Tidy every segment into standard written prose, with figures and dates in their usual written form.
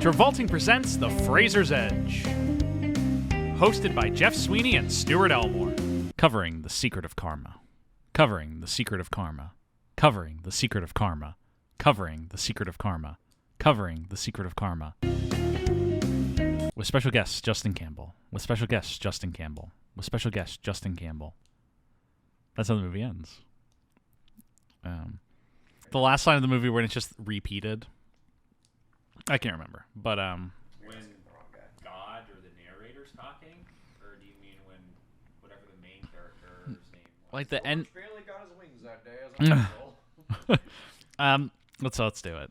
Travolting presents The Fraser's Edge. Hosted by Jeff Sweeney and Stuart Elmore. Covering the secret of karma. Covering the secret of karma. Covering the secret of karma. Covering the secret of karma. Covering the secret of karma. With special guests, Justin Campbell. With special guests, Justin Campbell. With special guest, Justin Campbell. That's how the movie ends. The last line of the movie when it's just repeated, I can't remember. But when God or the narrator's talking, or do you mean when whatever the main character's name was? like the end. Barely got his wings that day as a Let's do it.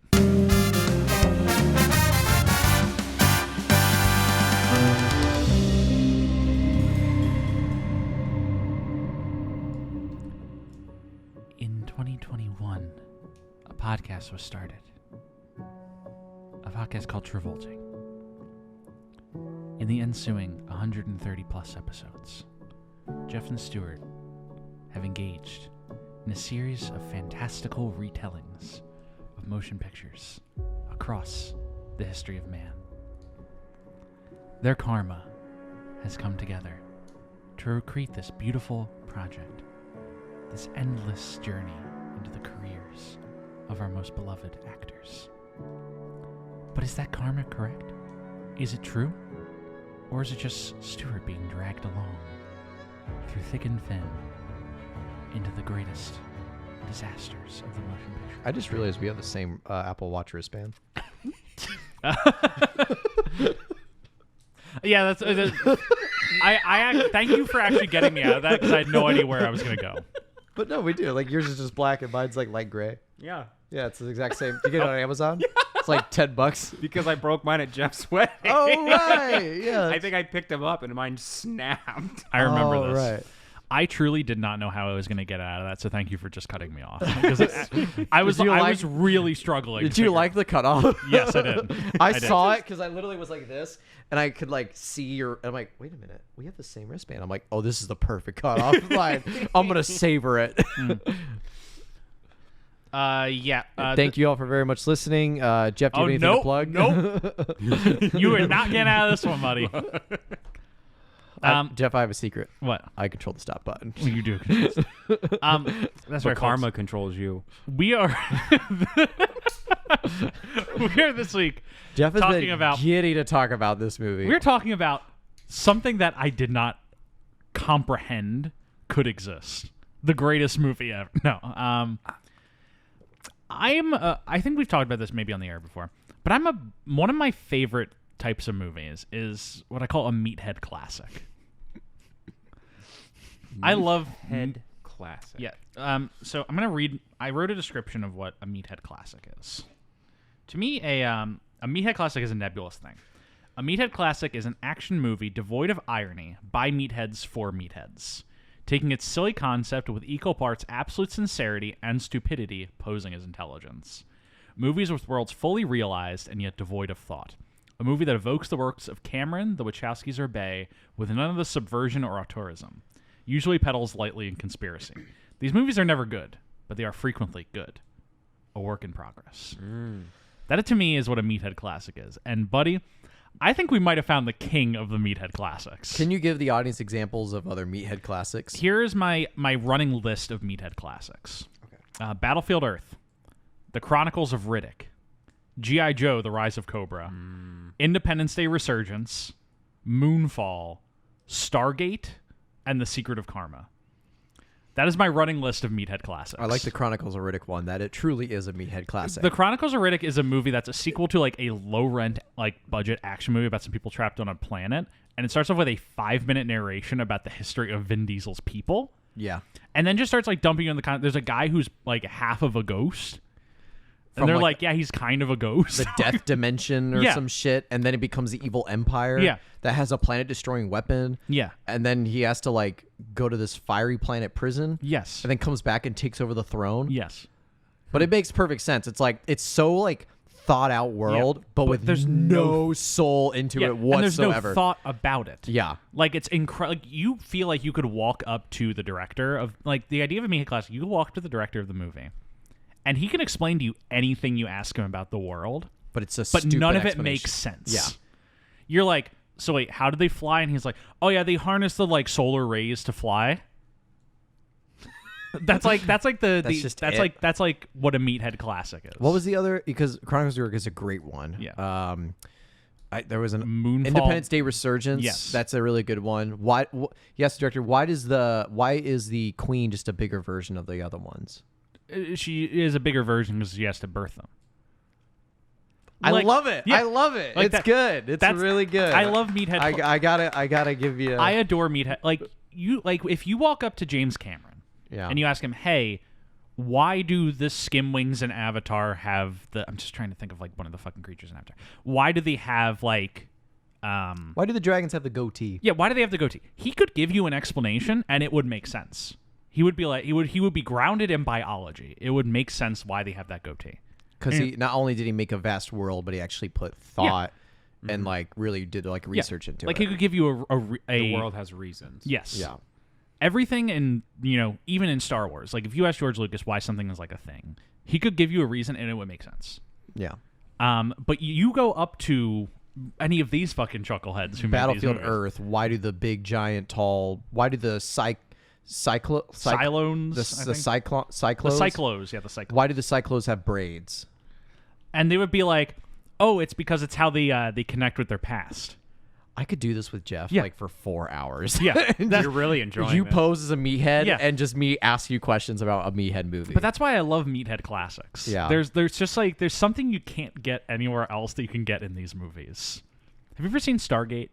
In 2021, a podcast was started. A podcast called Travolting. In the ensuing 130 plus episodes, Jeff and Stuart have engaged in a series of fantastical retellings of motion pictures across the history of man. Their karma has come together to create this beautiful project, this endless journey into the careers of our most beloved actors. But is that karma correct? Is it true? Or is it just Stuart being dragged along through thick and thin into the greatest disasters of the motion picture? I just realized we have the same Apple Watch wristband. Yeah, that's. I thank you for actually getting me out of that because I had no idea where I was gonna go. But no, we do. Like yours is just black and mine's like light gray. Yeah. Yeah, it's the exact same. You get it on Amazon? It's like $10. Because I broke mine at Jeff's wedding. Oh right, yeah. I think I picked him up and mine snapped. I remember this. Right. I truly did not know how I was going to get out of that, so thank you for just cutting me off. Because I was really struggling. Did you like the cutoff? Yes, I did. I saw it because I literally was like this, and I could like see your. I'm like, wait a minute, we have the same wristband. I'm like, oh, this is the perfect cutoff line. I'm gonna savor it. Yeah. Thank you all for very much listening. Jeff, do you have anything to plug? Nope. You are not getting out of this one, buddy. Jeff, I have a secret. What? I control the stop button. You do. That's But right. karma Folks. controls you. We are. We are this week. Jeff is talking about giddy to talk about this movie. We're talking about something that I did not comprehend could exist. The greatest movie ever. No. I think we've talked about this maybe on the air before, but one of my favorite types of movies is what I call a meathead classic. I love Head classic. Yeah. So I'm gonna read. I wrote a description of what a meathead classic is. To me, a meathead classic is a nebulous thing. A meathead classic is an action movie devoid of irony by meatheads for meatheads, taking its silly concept with equal parts absolute sincerity and stupidity posing as intelligence. Movies with worlds fully realized and yet devoid of thought. A movie that evokes the works of Cameron, the Wachowskis, or Bay with none of the subversion or auteurism. Usually peddles lightly in conspiracy. These movies are never good, but they are frequently good. A work in progress. That, to me, is what a meathead classic is. And, buddy, I think we might have found the king of the meathead classics. Can you give the audience examples of other meathead classics? Here's my running list of meathead classics. Okay. Battlefield Earth, The Chronicles of Riddick, G.I. Joe, The Rise of Cobra, Independence Day Resurgence, Moonfall, Stargate, and The Secret of Karma. That is my running list of meathead classics. I like the Chronicles of Riddick one. That it truly is a meathead classic. The Chronicles of Riddick is a movie that's a sequel to like a low-rent, like budget action movie about some people trapped on a planet, and it starts off with a 5-minute narration about the history of Vin Diesel's people. Yeah. And then just starts like dumping you in the there's a guy who's like half of a ghost. And From, they're like, yeah, he's kind of a ghost. The death dimension or Yeah. some shit, and then it becomes the evil empire Yeah. that has a planet-destroying weapon. Yeah. And then he has to like go to this fiery planet prison. Yes. And then comes back and takes over the throne. Yes. But it makes perfect sense. It's like it's so like thought out world, but with there's no soul into it whatsoever. And there's no thought about it. Yeah. Like it's incredible. Like, you feel like you could walk up to the director of like the idea of a media class. You could walk to the director of the movie, and he can explain to you anything you ask him about the world. But it's a but stupid none of it explanation. makes sense. Yeah. You're like, so wait, how did they fly? And he's like, oh yeah, they harness the like solar rays to fly. That's like what a meathead classic is. What was the other? Because Chronicles of York is a great one. Yeah. There was an Moonfall. Independence Day Resurgence. Yes. That's a really good one. Why? Yes, director. Why is the Queen just a bigger version of the other ones? She is a bigger version because she has to birth them. I love it. Yeah. I love it. Like it's good. It's really good. I love meathead. I gotta give you. I adore meathead. If you walk up to James Cameron, and you ask him, hey, why do the skim wings in Avatar have the... I'm just trying to think of like one of the fucking creatures in Avatar. Why do they have like... why do the dragons have the goatee? Yeah, why do they have the goatee? He could give you an explanation and it would make sense. He would be like... He would be grounded in biology. It would make sense why they have that goatee. Because he not only did he make a vast world, but he actually put thought and like really did like research into like it. he could give you a The world has reasons. Yes. Yeah. Everything in, even in Star Wars, like if you ask George Lucas why something is like a thing, he could give you a reason and it would make sense. Yeah. But you go up to any of these fucking chuckleheads who Battlefield make these movies. Earth. Why do the big giant tall? Why do the Cyclones, the Cyclos, yeah, the Cyclos. Why do the Cyclos have braids? And they would be like, oh, it's because it's how they connect with their past. I could do this with Jeff like for 4 hours. Yeah, You're really enjoying you this. pose as a meathead Yeah. and just me ask you questions about a meathead movie. But that's why I love meathead classics. Yeah. There's just like there's something you can't get anywhere else that you can get in these movies. Have you ever seen Stargate?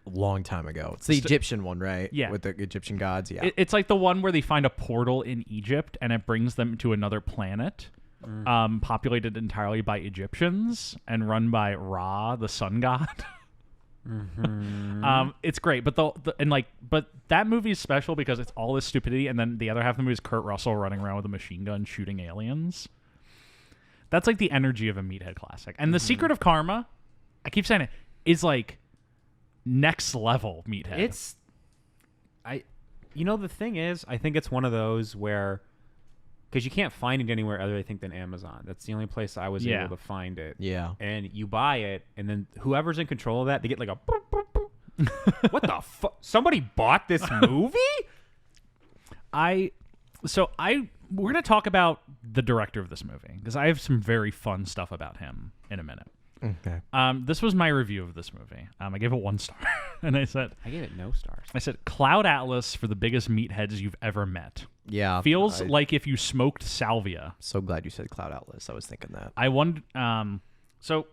a long time ago. It's the Egyptian one, right? Yeah. With the Egyptian gods. Yeah. It's like the one where they find a portal in Egypt and it brings them to another planet. Populated entirely by Egyptians and run by Ra, the sun god. It's great, but but that movie is special because it's all this stupidity, and then the other half of the movie is Kurt Russell running around with a machine gun shooting aliens. That's like the energy of a meathead classic. And The Secret of Karma, I keep saying it, is like next level meathead. The thing is, I think it's one of those where, because you can't find it anywhere other, I think, than Amazon. That's the only place I was able to find it. Yeah. And you buy it, and then whoever's in control of that, they get like a... boop, boop, boop. What the fuck? Somebody bought this movie? We're going to talk about the director of this movie, because I have some very fun stuff about him in a minute. Okay. This was my review of this movie. I gave it 1 star. And I gave it no stars. I said, Cloud Atlas for the biggest meatheads you've ever met. Yeah. Feels like if you smoked salvia. So glad you said Cloud Atlas. I was thinking that. I wondered. So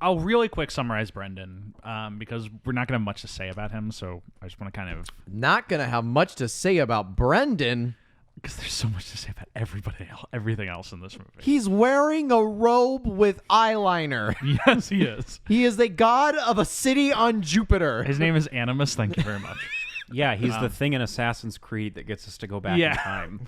I'll really quick summarize Brendan because we're not going to have much to say about him. So I just want to kind of. Not going to have much to say about Brendan. Because there's so much to say about everything else in this movie. He's wearing a robe with eyeliner. Yes, he is. He is the god of a city on Jupiter. His name is Animus. Thank you very much. Yeah, he's the thing in Assassin's Creed that gets us to go back in time.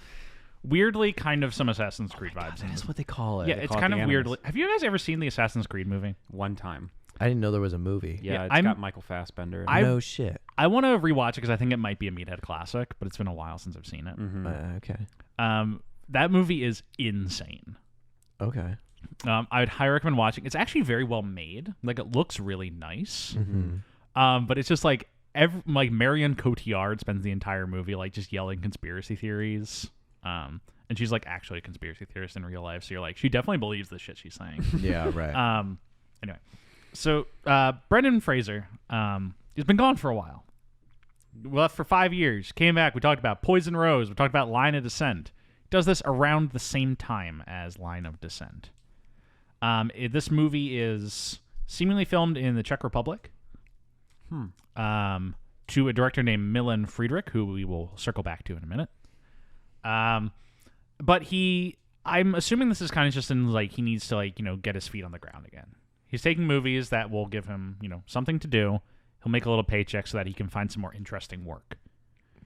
Weirdly, kind of some Assassin's Creed vibes. That's what they call it. Yeah, it's kind of Animus. weirdly. Have you guys ever seen the Assassin's Creed movie? One time. I didn't know there was a movie. Yeah, it's got Michael Fassbender. No shit. I want to rewatch it because I think it might be a meathead classic, but it's been a while since I've seen it. Okay. That movie is insane. Okay. I would highly recommend watching. It's actually very well made. Like, it looks really nice. But it's just like Marion Cotillard spends the entire movie like just yelling conspiracy theories. And she's like actually a conspiracy theorist in real life. So you're like, she definitely believes the shit she's saying. Yeah, right. Anyway, so Brendan Fraser, he's been gone for a while. Left for 5 years. Came back. We talked about Poison Rose. We talked about Line of Descent. He does this around the same time as Line of Descent. This movie is seemingly filmed in the Czech Republic. To a director named Milan Friedrich, who we will circle back to in a minute. But I'm assuming this is kind of just in like he needs to get his feet on the ground again. He's taking movies that will give him something to do. He'll make a little paycheck so that he can find some more interesting work.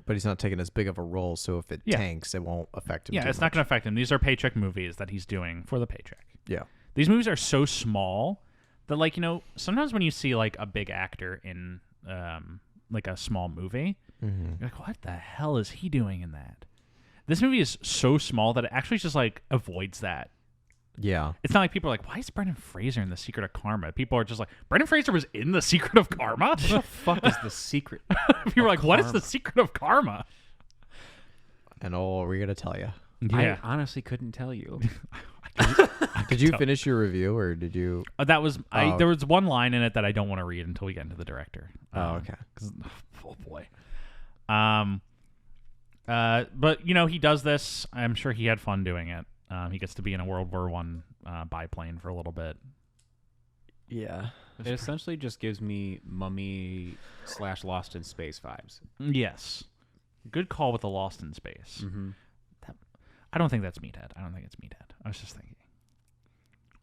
But he's not taking as big of a role, so if it tanks, it won't affect him. Yeah, it's not going to affect him. These are paycheck movies that he's doing for the paycheck. Yeah. These movies are so small that sometimes when you see like a big actor in like a small movie, you're like, what the hell is he doing in that? This movie is so small that it actually just like avoids that Yeah. It's not like people are like, why is Brendan Fraser in The Secret of Karma? People are just like, Brendan Fraser was in The Secret of Karma? What the fuck is the secret? People are like, what is The Secret of Karma? And we're going to tell you. Yeah. I honestly couldn't tell you. Did you finish your review or did you? That was Oh. there was one line in it that I don't want to read until we get into the director. Oh, okay. 'Cause, oh boy. But you know, he does this. I'm sure he had fun doing it. He gets to be in a World War I biplane for a little bit. Yeah. It essentially just gives me Mummy / Lost in Space vibes. Yes, good call with the Lost in Space. Mm-hmm. I don't think that's Meathead. I don't think it's Meathead. I was just thinking.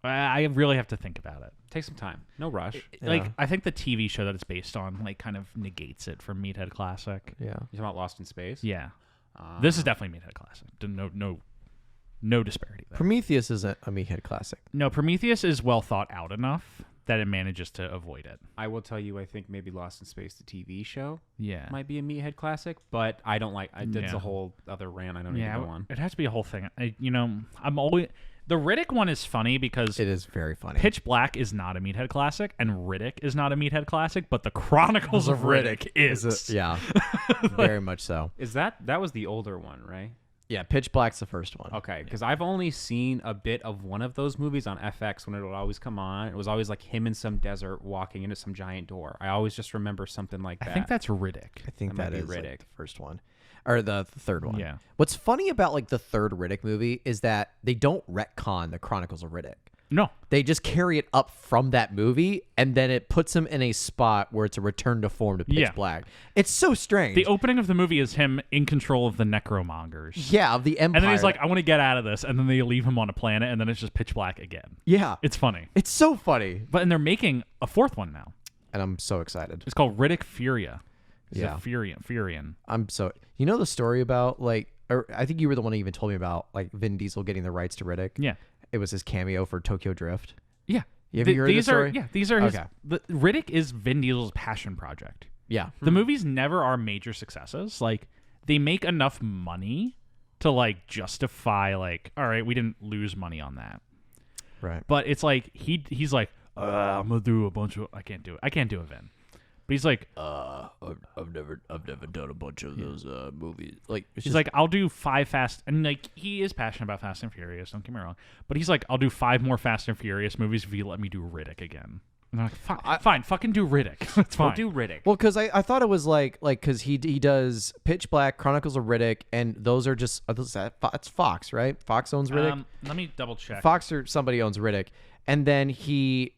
I really have to think about it. Take some time. No rush. Like, Yeah. I think the TV show that it's based on, like, kind of negates it from Meathead Classic. Yeah. You talking about Lost in Space? Yeah, this is definitely Meathead Classic. No disparity there. Prometheus isn't a Meathead classic. No, Prometheus is well thought out enough that it manages to avoid it. I will tell you, I think maybe Lost in Space, the TV show, Yeah, might be a Meathead classic, but I don't like. That's Yeah. a whole other rant. I don't need to go on. it has to be a whole thing. I'm always the Riddick one is funny because It is very funny. Pitch Black is not a Meathead Classic, and Riddick is not a Meathead Classic, but the Chronicles of Riddick is. Yeah. Very much so. Is that was the older one, right? Yeah. Pitch Black's the first one. Okay, because I've only seen a bit of one of those movies on FX when it would always come on. It was always like him in some desert walking into some giant door. I always just remember something like that. I think that's Riddick. I think That might that be is like, Riddick. the first one. Or the third one. Yeah. What's funny about like the third Riddick movie is that they don't retcon the Chronicles of Riddick. No, They just carry it up from that movie, and then it puts him in a spot where it's a return to form to Pitch Yeah. Black. It's so strange. the opening of the movie is him in control of the necromongers. yeah, of the Empire. And then he's like, I want to get out of this. And then they leave him on a planet, and then it's just Pitch Black again. yeah, It's funny. it's so funny, And they're making a fourth one now. and I'm so excited. It's called Riddick Furia. He's Yeah. a Furian. I'm so. You know the story about like, or I think you were the one who even told me about like Vin Diesel getting the rights to Riddick. Yeah. It was his cameo for Tokyo Drift. Yeah. Have you heard these this story? these are his. Okay. Riddick is Vin Diesel's passion project. Yeah, The movies never are major successes. Like, they make enough money to, like, justify, like, all right, we didn't lose money on that. right. But it's like, he's like, I'm going to do a bunch of, I can't do it. I can't do it, Vin. But he's like, I've never done a bunch of those movies. Like he's like, I'll do 5 Fast, and like, he is passionate about Fast and Furious, don't get me wrong. But he's like, I'll do 5 more Fast and Furious movies if you let me do Riddick again. And I'm like, fine, fucking do Riddick. That's fine. We'll do Riddick. well, because I thought it was like because he does Pitch Black, Chronicles of Riddick, and those are just it's Fox, right? Fox owns Riddick. Let me double check. Fox or somebody owns Riddick, and then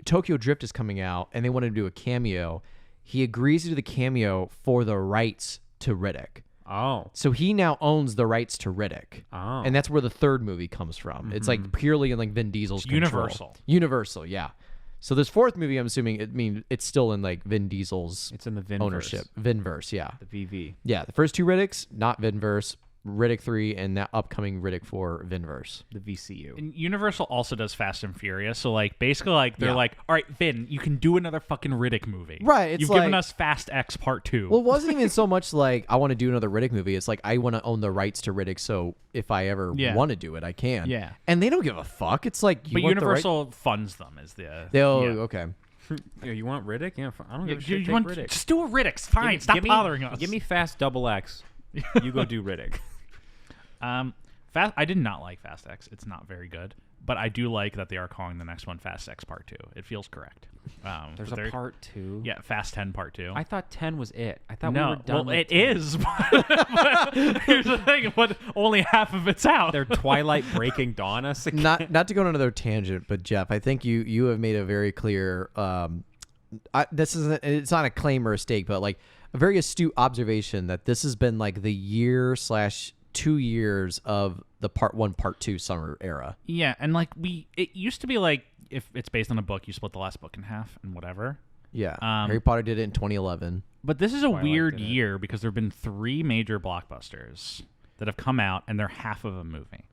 Tokyo Drift is coming out, and they wanted to do a cameo. He agrees to do the cameo for the rights to Riddick. Oh. So he now owns the rights to Riddick. Oh. And that's where the third movie comes from. It's like purely in like Vin Diesel's control. Universal. Universal, yeah. So this fourth movie, I'm assuming, it's still in like Vin Diesel's It's in the Vinverse. ownership. Vinverse, yeah. The VV. Yeah, the first 2 Riddicks, not Vinverse. Riddick 3 and that upcoming Riddick 4 Vinverse. The VCU. And Universal also does Fast and Furious, so like basically like they're Yeah. like, all right, Vin, you can do another fucking Riddick movie. Right, it's You've given like- us Fast X Part 2. Well, it wasn't even so much like I want to do another Riddick movie. It's like I want to own the rights to Riddick, so if I ever Yeah. want to do it, I can. Yeah. And they don't give a fuck. It's like you but want Universal funds them as the. The right... yeah. okay. Yeah, you want Riddick? Yeah, I don't Yeah, give a shit. you Take want, Riddick. just do a Riddick. Fine. Stop bothering us. Give me Fast XX. You go do Riddick. Fast. I did not like Fast X. It's not very good, but I do like that they are calling the next one Fast X Part 2. It feels correct. There's but a they're- part 2. Yeah, Fast 10 Part 2. I thought 10 was it. I thought we no, were done. well, with it 10. is. But here's the thing: but only half of it's out. They're Twilight breaking dawn us again. Not to go on another tangent, but Jeff, I think you have made a very clear. This isn't. It's not a claim or a stake, but like a very astute observation that this has been like the year/2 years of the Part 1, Part 2 summer era. Yeah, and like it used to be like if it's based on a book, you split the last book in half and whatever. Yeah, Um, Harry Potter did it in 2011. But this is a Twilight weird did it. year because there have been 3 major blockbusters that have come out, and they're half of a movie.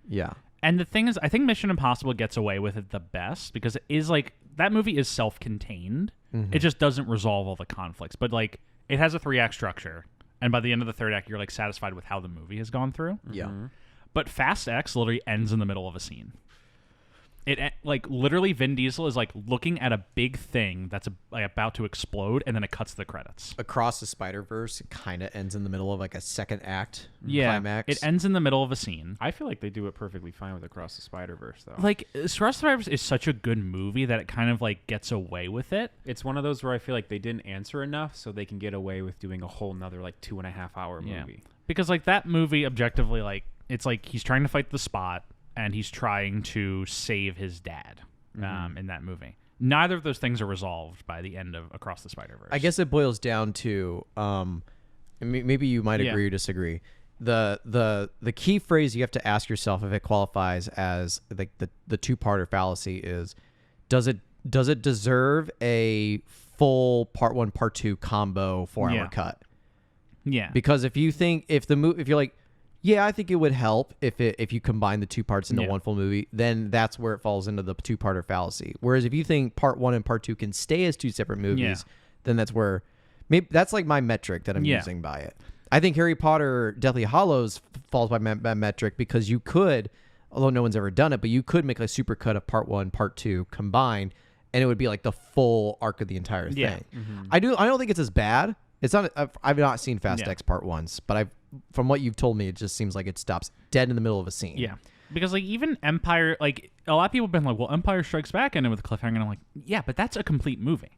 Yeah, And the thing is, I think Mission Impossible gets away with it the best because it is like that movie is self-contained. It just doesn't resolve all the conflicts, but like it has a 3-act structure, and by the end of the 3rd act, you're like satisfied with how the movie has gone through. yeah. But Fast X literally ends in the middle of a scene. like literally Vin Diesel is like looking at a big thing that's like about to explode, and then it cuts to the credits. Across the Spider-Verse kind of ends in the middle of like a second act It climax. ends in the middle of a scene. I feel like they do it perfectly fine with Across the Spider-Verse, though. Like Across the Spider-Verse is such a good movie that it kind of like gets away with it. It's one of those where I feel like they didn't answer enough, so they can get away with doing a whole nother like 2.5 hour movie. Because like that movie objectively, like it's like he's trying to fight the Spot and he's trying to save his dad in that movie. Neither of those things are resolved by the end of Across the Spider-Verse. I guess it boils down to maybe you might agree or disagree. The key phrase you have to ask yourself if it qualifies as like the two-parter fallacy is, does it deserve a full part 1 part 2 combo 4-hour cut? Yeah. Because if you're like, yeah, I think it would help if you combine the two parts into one full movie, then that's where it falls into the two-parter fallacy. Whereas if you think part 1 and part 2 can stay as two separate movies, then that's where maybe that's like my metric that I'm using by it. I think Harry Potter Deathly Hallows falls by my metric because you could, although no one's ever done it, but you could make a super cut of part 1, part 2 combined, and it would be like the full arc of the entire thing. Yeah. I don't think it's as bad. It's not. I've not seen Fast X Part 1s, but from what you've told me, it just seems like it stops dead in the middle of a scene. Yeah. Because like even Empire, like a lot of people have been like, well, Empire Strikes Back ended with a cliffhanger, and I'm like, yeah, but that's a complete movie.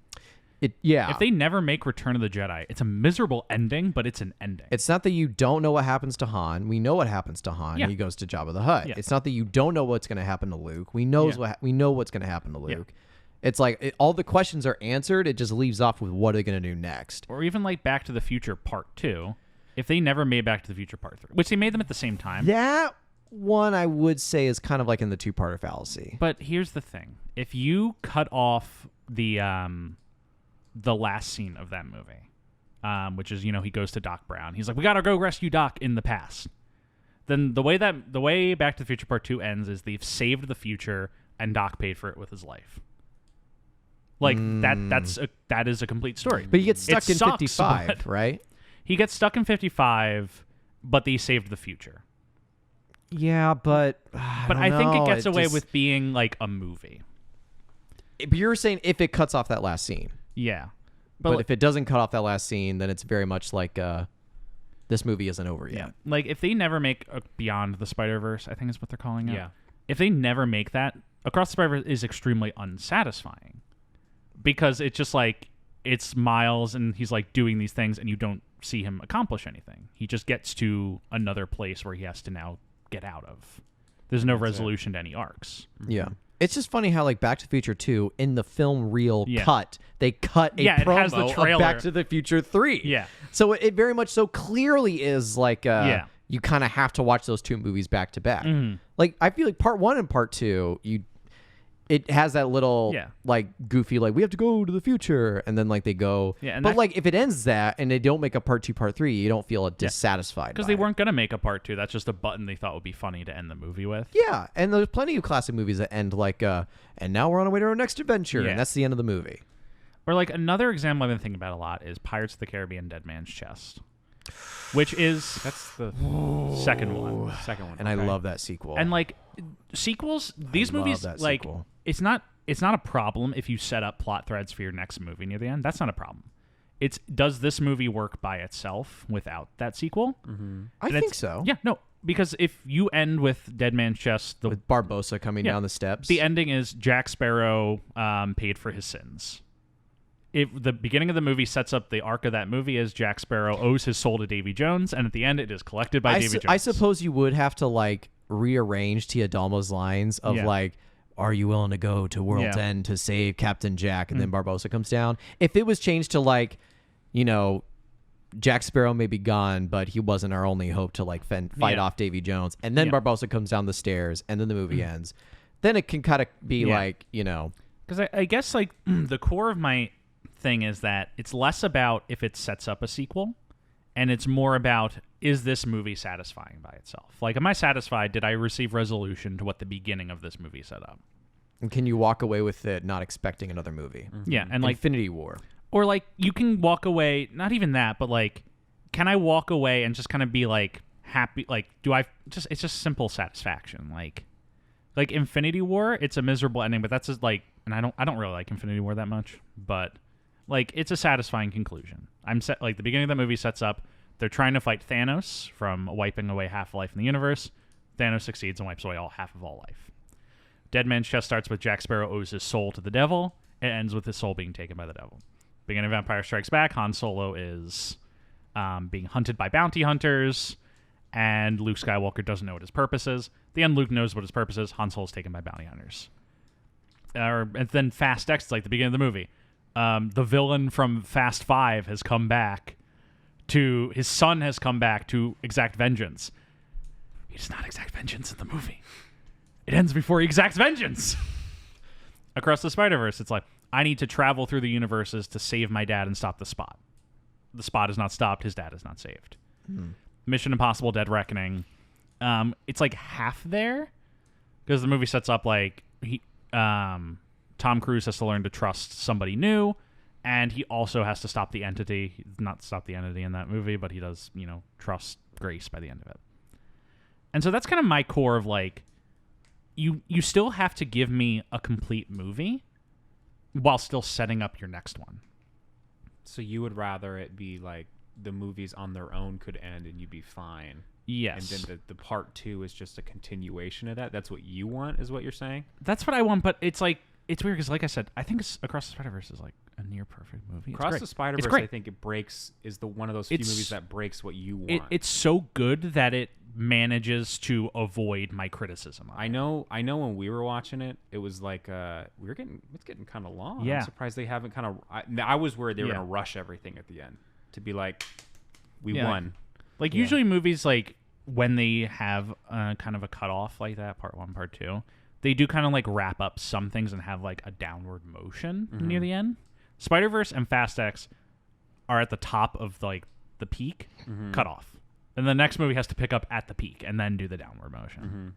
If they never make Return of the Jedi, it's a miserable ending, but it's an ending. It's not that you don't know what happens to Han. We know what happens to Han. Yeah. He goes to Jabba the Hutt. Yeah. It's not that you don't know what's going to happen to Luke. We know what's going to happen to Luke. It's like all the questions are answered. It just leaves off with what are they going to do next. Or even like Back to the Future Part 2. If they never made Back to the Future Part 3, which they made them at the same time. That one I would say is kind of like in the two-parter fallacy. But here's the thing. If you cut off the last scene of that movie, which is, he goes to Doc Brown. He's like, we got to go rescue Doc in the past. Then the way Back to the Future Part 2 ends is they've saved the future and Doc paid for it with his life. Like that is a complete story. But he gets stuck in sucks, 55, right? He gets stuck in 55, but they saved the future. Yeah, but I think it gets away with being like a movie. But you're saying if it cuts off that last scene. Yeah. But if it doesn't cut off that last scene, then it's very much like this movie isn't over yet. Yeah. Like if they never make Beyond the Spider-Verse, I think is what they're calling it. Yeah. If they never make that, Across the Spider-Verse is extremely unsatisfying. Because it's just like, it's Miles and he's like doing these things and you don't see him accomplish anything. He just gets to another place where he has to now get out of. There's no resolution to any arcs. Yeah. It's just funny how like Back to the Future 2 in the film reel cut, they cut a promo it has the trailer. of Back to the Future 3. Yeah. So it very much so clearly is like you kind of have to watch those two movies back to back. Like I feel like part 1 and part 2 it has that little like goofy like we have to go to the future and then like they go but like if it ends that and they don't make a part 2 part 3 you don't feel dissatisfied because they weren't going to make a part 2. That's just a button they thought would be funny to end the movie with. Yeah, and there's plenty of classic movies that end like and now we're on our way to our next adventure and that's the end of the movie. Or like another example I've been thinking about a lot is Pirates of the Caribbean Dead Man's Chest, which is That's the second one. And I love that sequel. And like sequels, these movies like sequel. it's not a problem if you set up plot threads for your next movie near the end. That's not a problem. It's does this movie work by itself without that sequel? I think so. Yeah, no, because if you end with Dead Man's Chest, With Barbossa coming down the steps. the ending is Jack Sparrow paid for his sins. If the beginning of the movie sets up the arc of that movie as Jack Sparrow owes his soul to Davy Jones, and at the end it is collected by Davy Jones. I suppose you would have to like rearrange Tia Dalma's lines of like, are you willing to go to World's End to save Captain Jack? And then Barbossa comes down. If it was changed to like, Jack Sparrow may be gone, but he wasn't our only hope to like fight off Davy Jones. And then Barbossa comes down the stairs and then the movie ends. Then it can kind of be like, Because I guess like the core of my thing is that it's less about if it sets up a sequel and it's more about, is this movie satisfying by itself? Like, am I satisfied? Did I receive resolution to what the beginning of this movie set up? And can you walk away with it not expecting another movie? Yeah, and like Infinity War. Or like you can walk away, not even that, but like, can I walk away and just kind of be like happy? Like, it's just simple satisfaction. Like, Like Infinity War, it's a miserable ending, but that's just like, and I don't really like Infinity War that much, but like it's a satisfying conclusion. Like the beginning of the movie sets up they're trying to fight Thanos from wiping away half life in the universe. Thanos succeeds and wipes away half of all life. Dead Man's Chest starts with Jack Sparrow owes his soul to the devil. It ends with his soul being taken by the devil. Beginning of Empire Strikes Back, Han Solo is being hunted by bounty hunters, and Luke Skywalker doesn't know what his purpose is. At the end, Luke knows what his purpose is. Han Solo's taken by bounty hunters. And then Fast X, it's like the beginning of the movie. The villain from Fast 5 has come back his son has come back to exact vengeance. He does not exact vengeance in the movie. It ends before he exacts vengeance. Across the Spider-Verse, it's like, I need to travel through the universes to save my dad and stop the Spot. The Spot is not stopped. His dad is not saved. Mission Impossible Dead Reckoning. It's like half there because the movie sets up like Tom Cruise has to learn to trust somebody new, and he also has to stop the entity. Not stop the entity in that movie, but he does, trust Grace by the end of it. And so that's kind of my core of like, you still have to give me a complete movie while still setting up your next one. So you would rather it be like the movies on their own could end and you'd be fine. Yes. And then the part 2 is just a continuation of that. That's what you want, is what you're saying? That's what I want, but it's like, it's weird because, like I said, I think Across the Spider-Verse is like a near perfect movie. Across the Spider-Verse, I think it breaks, is one of those few movies that breaks what you want. It's so good that it manages to avoid my criticism. I know when we were watching it, it was like it's getting kind of long. Yeah. I'm surprised they haven't kind of. I was worried they were going to rush everything at the end to be like, we won. Like usually movies, like when they have kind of a cutoff like that, part 1, part 2, they do kind of like wrap up some things and have like a downward motion near the end. Spider-Verse and Fast X are at the top of like the peak cutoff. And the next movie has to pick up at the peak and then do the downward motion.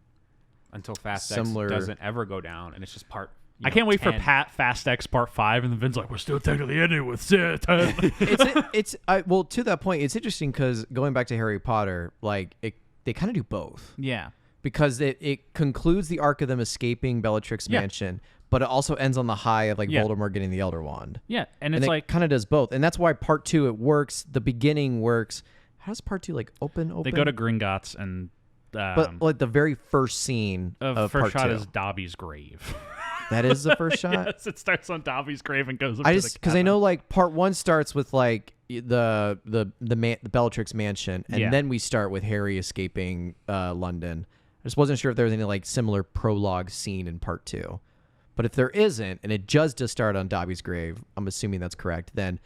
Until Fast X doesn't ever go down, and it's just part. I can't wait for Fast X Part 5, and then Vin's like, we're still technically ending with 10. Well, to that point, it's interesting because going back to Harry Potter, like they kind of do both. Yeah. Because it concludes the arc of them escaping Bellatrix Mansion, but it also ends on the high of like Voldemort getting the Elder Wand. Yeah, and it's like kind of does both, and that's why part 2 it works. The beginning works. How does part 2 like open? They go to Gringotts and. But like the very first scene of first part shot 2 is Dobby's grave. That is the first shot. Yes, it starts on Dobby's grave and goes up because I know like part 1 starts with like the Bellatrix Mansion, and then we start with Harry escaping London. I just wasn't sure if there was any like similar prologue scene in part 2, but if there isn't, and it just does start on Dobby's grave, I'm assuming that's correct. Then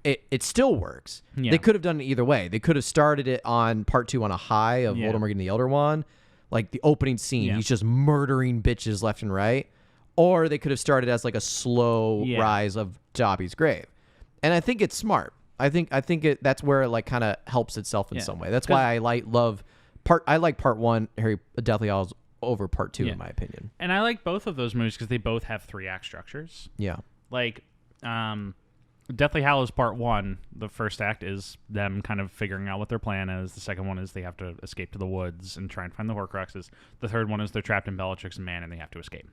it still works. Yeah. They could have done it either way. They could have started it on part 2 on a high of Voldemort getting the Elder Wand, like the opening scene. He's just murdering bitches left and right. Or they could have started as like a slow rise of Dobby's grave. And I think it's smart. I think that's where it like kind of helps itself in some way. That's why I like part 1, Harry Deathly Hallows, over part 2 in my opinion. And I like both of those movies because they both have 3-act structures. Yeah. Like Deathly Hallows Part 1, the first act is them kind of figuring out what their plan is. The second one is they have to escape to the woods and try and find the Horcruxes. The third one is they're trapped in Bellatrix and and they have to escape.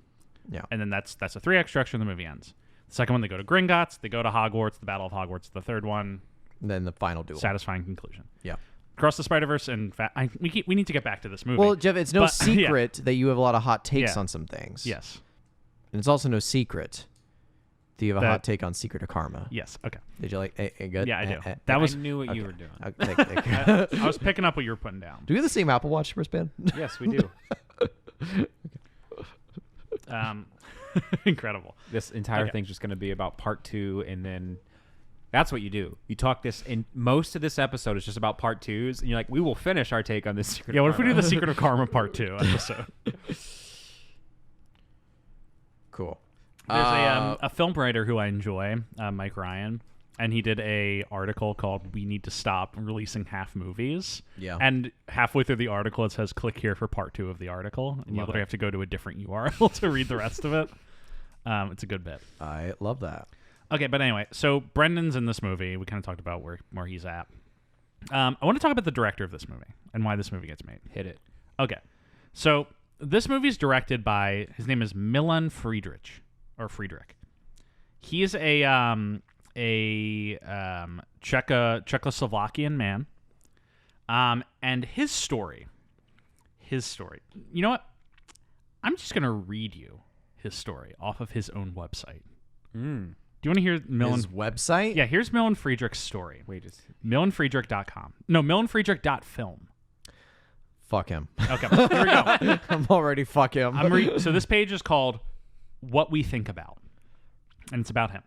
Yeah. And then that's a 3-act structure and the movie ends. The second one, they go to Gringotts, they go to Hogwarts, the Battle of Hogwarts. The third one, and then the final duel. Satisfying conclusion. Yeah. Across the Spider-Verse and we need to get back to this movie. Well, Jeff, it's no secret that you have a lot of hot takes on some things. Yes. And it's also no secret that you have a hot take on Secret of Karma. Yes. Okay. Did you like good? Yeah, I do. I knew what you were doing. I was picking up what you were putting down. Do we have the same Apple Watch wristband? Yes, we do. Incredible. This entire thing's just going to be about part 2, and then that's what you do. You talk this, and most of this episode is just about part 2s, and you're like, we will finish our take on this Secret of what if we Karma. do the Secret of Karma Part 2 episode? Cool. There's a film writer who I enjoy, Mike Ryan, and he did a article called "We Need to Stop Releasing Half Movies." Yeah. And halfway through the article, it says "Click here for part 2 of the article," and you literally have to go to a different URL to read the rest of it. It's a good bit. I love that. Okay, but anyway, so Brendan's in this movie. We kind of talked about where he's at. I want to talk about the director of this movie and why this movie gets made. Hit it. Okay, so this movie's directed by, his name is Milan Friedrich, or Friedrich. He is a Czechoslovakian man. And his story. You know what? I'm just going to read you his story off of his own website. Do you want to hear His website? Yeah, here's Milan Friedrich's story. Wait, is MilanFriedrich.com. No, MilanFriedrich.film. Fuck him. Okay, here we go. I'm already fuck him. So this page is called What We Think About. And it's about him.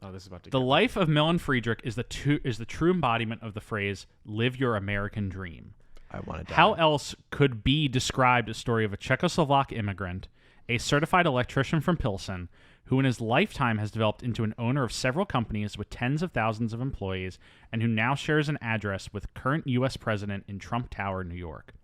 Oh, this is about to The life of Milan Friedrich is the true embodiment of the phrase, live your American dream. I want to die. How else could be described a story of a Czechoslovak immigrant, a certified electrician from Pilsen, who in his lifetime has developed into an owner of several companies with tens of thousands of employees, and who now shares an address with current U.S. President in Trump Tower, New York.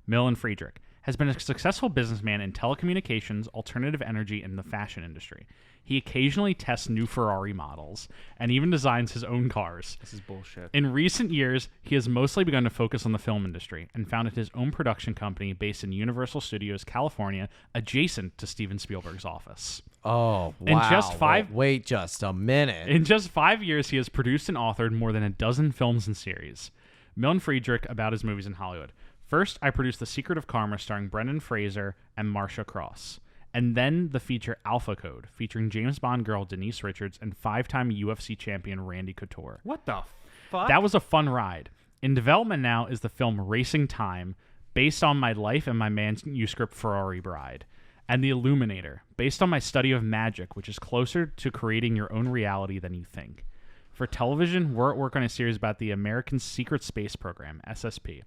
Milan Friedrich has been a successful businessman in telecommunications, alternative energy, and the fashion industry. He occasionally tests new Ferrari models and even designs his own cars. This is bullshit. In recent years, he has mostly begun to focus on the film industry and founded his own production company based in Universal Studios, California, adjacent to Steven Spielberg's office. Oh, wow. In just five- Wait just a minute. In just 5 years, he has produced and authored more than a dozen films and series. Milan Friedrich about his movies in Hollywood. First, I produced The Secret of Karma starring Brendan Fraser and Marcia Cross. And then the feature Alpha Code, featuring James Bond girl Denise Richards and 5-time UFC champion Randy Couture. What the fuck? That was a fun ride. In development now is the film Racing Time, based on my life and my manuscript Ferrari Bride. And The Illuminator, based on my study of magic, which is closer to creating your own reality than you think. For television, we're at work on a series about the American Secret Space Program, SSP.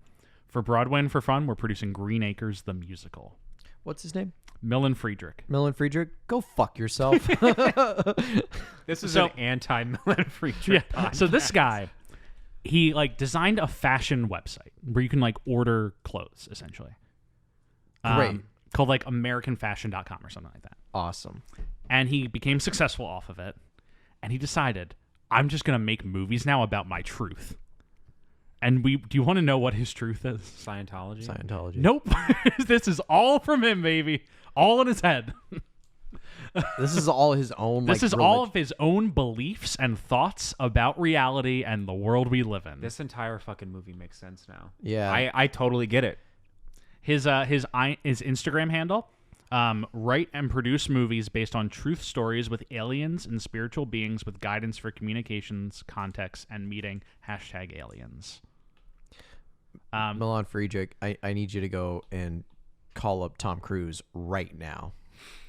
For Broadway and for fun, we're producing Green Acres, the musical. What's his name? Milan Friedrich. Milan Friedrich? Go fuck yourself. This is So- an anti-Milan Friedrich podcast. So this guy, he designed a fashion website where you can order clothes, essentially. Great. Called AmericanFashion.com or something like that. Awesome. And he became successful off of it. And he decided, I'm just going to make movies now about my truth. And do you want to know what his truth is? Scientology. Nope. This is all from him, baby. All in his head. This is all his own. This is all of his own beliefs and thoughts about reality and the world we live in. This entire fucking movie makes sense now. Yeah. I totally get it. His Instagram handle, write and produce movies based on truth stories with aliens and spiritual beings with guidance for communications, context, and meeting. #aliens. Milan Friedrich, I need you to go and call up Tom Cruise right now.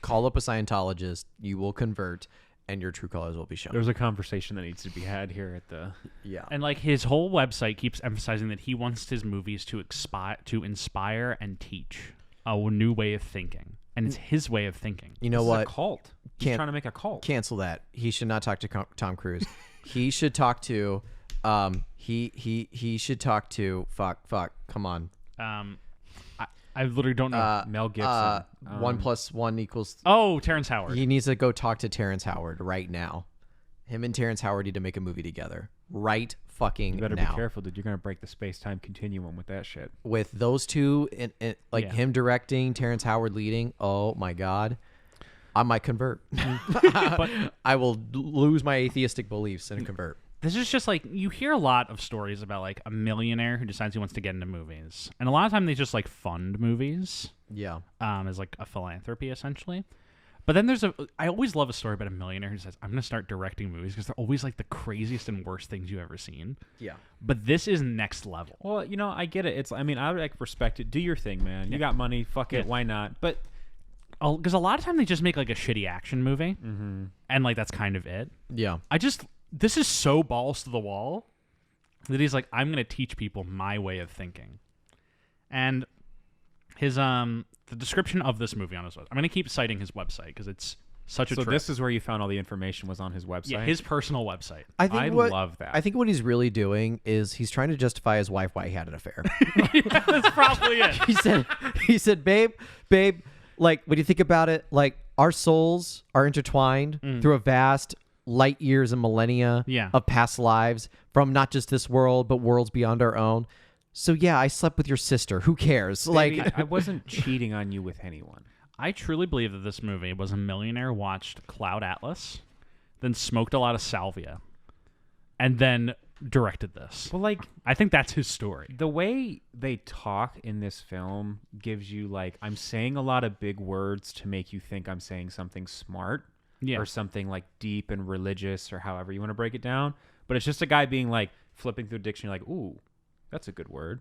Call up a Scientologist. You will convert, and your true colors will be shown. There's a conversation that needs to be had here at the... Yeah. And his whole website keeps emphasizing that he wants his movies to inspire and teach a new way of thinking. And it's his way of thinking. You know This is what? a cult. He's trying to make a cult. Cancel that. He should not talk to Tom Cruise. He should talk to he should talk to fuck. Come on. I literally don't know. Mel Gibson. 1 + 1 = Terrence Howard. He needs to go talk to Terrence Howard right now. Him and Terrence Howard need to make a movie together right fucking You better now. be careful, dude. You're going to break the space-time continuum with that shit. With those two, and Yeah. him directing, Terrence Howard leading. Oh my God, I might convert. But I will lose my atheistic beliefs and convert. this is just you hear a lot of stories about a millionaire who decides he wants to get into movies, and a lot of time they just fund movies. Yeah. As a philanthropy essentially. But then I always love a story about a millionaire who says, I'm going to start directing movies because they're always the craziest and worst things you've ever seen. Yeah. But this is next level. Well, I get it. I would respect it. Do your thing, man. You got money. Fuck it. Yeah. Why not? But Because a lot of time they just make a shitty action movie. Mm-hmm. And that's kind of it. Yeah. This is so balls to the wall that he's I'm going to teach people my way of thinking. And his, the description of this movie on his website, I'm going to keep citing his website because it's such a so trip. this is where you found all the information was on his website? Yeah, his personal website. I love that. I think what he's really doing is he's trying to justify his wife why he had an affair. That's probably it. he said, babe, when you think about it, our souls are intertwined through a vast light years and millennia Yeah. of past lives from not just this world, but worlds beyond our own. So yeah, I slept with your sister. Who cares? Baby, Like, I wasn't cheating on you with anyone. I truly believe that this movie was a millionaire watched Cloud Atlas, then smoked a lot of salvia, and then directed this. Well, like, I think that's his story. the way they talk in this film gives you, like, I'm saying a lot of big words to make you think I'm saying something smart Yeah. or something, like, deep and religious or however you want to break it down. But it's just a guy being, like, flipping through a dictionary, like, ooh, that's a good word.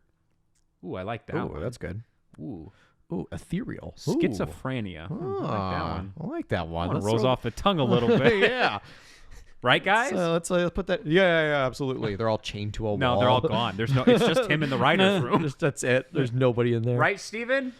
Ooh, I like that ooh, one. that's good. Ooh, Ooh, ethereal. Ooh. schizophrenia. Ooh, I like that Ah, one. I like that one. That one Let's rolls throw- off the tongue a little bit. Yeah. Right, guys? So let's put that. Yeah, absolutely. They're all chained to a wall. No, they're all gone. There's no. It's just him in the writer's room. That's it. There's nobody in there. Right, Steven?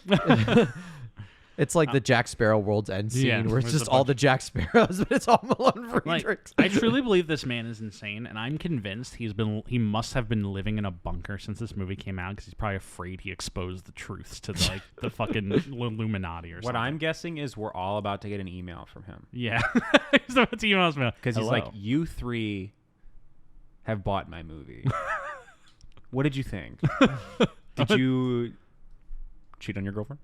It's like the Jack Sparrow World's End scene, Yeah, where it's there's just a all bunch- the Jack Sparrows, but it's all Milan Like, Friedrich. I truly believe this man is insane, and I'm convinced he must have been living in a bunker since this movie came out because he's probably afraid he exposed the truths to the fucking Illuminati or something. What I'm guessing is we're all about to get an email from him. Yeah. He's about to email us, man. Because he's like, Hello. you three have bought my movie. What did you think? Did you cheat on your girlfriend?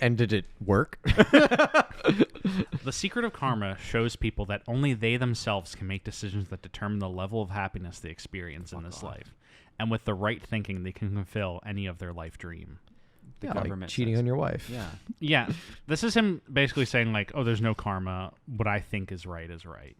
And did it work? The secret of karma shows people that only they themselves can make decisions that determine the level of happiness they experience in this life. And with the right thinking, they can fulfill any of their life dream. Yeah, like government cheating says. on your wife. Yeah. Yeah. This is him basically saying, like, oh, there's no karma. What I think is right is right.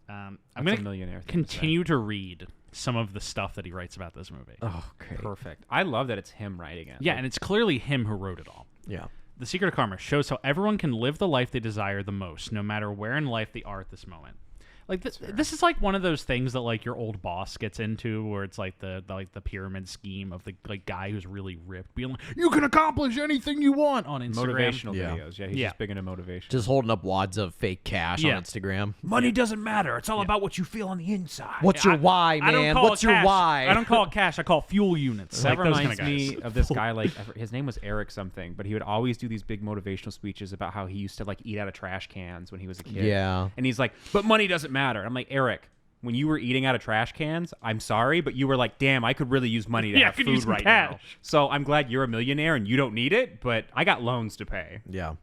I'm That's going a to millionaire thing to say. continue to read some of the stuff that he writes about this movie. Oh, great. Perfect. I love that it's him writing it. Yeah, Like, and it's clearly him who wrote it all. Yeah. The Secret of Karma shows how everyone can live the life they desire the most, no matter where in life they are at this moment. Like this is like one of those things that like your old boss gets into, where it's like the pyramid scheme of the like guy who's really ripped, being like, "You can accomplish anything you want" on Instagram. motivational Yeah. videos. Yeah, he's Yeah. just big into motivation. Just holding up wads of fake cash Yeah. on Instagram. money doesn't matter. It's all about what you feel on the inside. What's your why, I don't man? call it What's your cash. why? I don't call it cash. I call it fuel units. That Like those reminds kind of guys. me of this guy, like, his name was Eric something, but he would always do these big motivational speeches about how he used to, like, eat out of trash cans when he was a kid. Yeah. And he's like, but money doesn't matter. I'm like, Eric, when you were eating out of trash cans, I'm sorry, but you were like, damn, I could really use money to Yeah, I have could food use some right now. cash. So I'm glad you're a millionaire and you don't need it, but I got loans to pay. Yeah.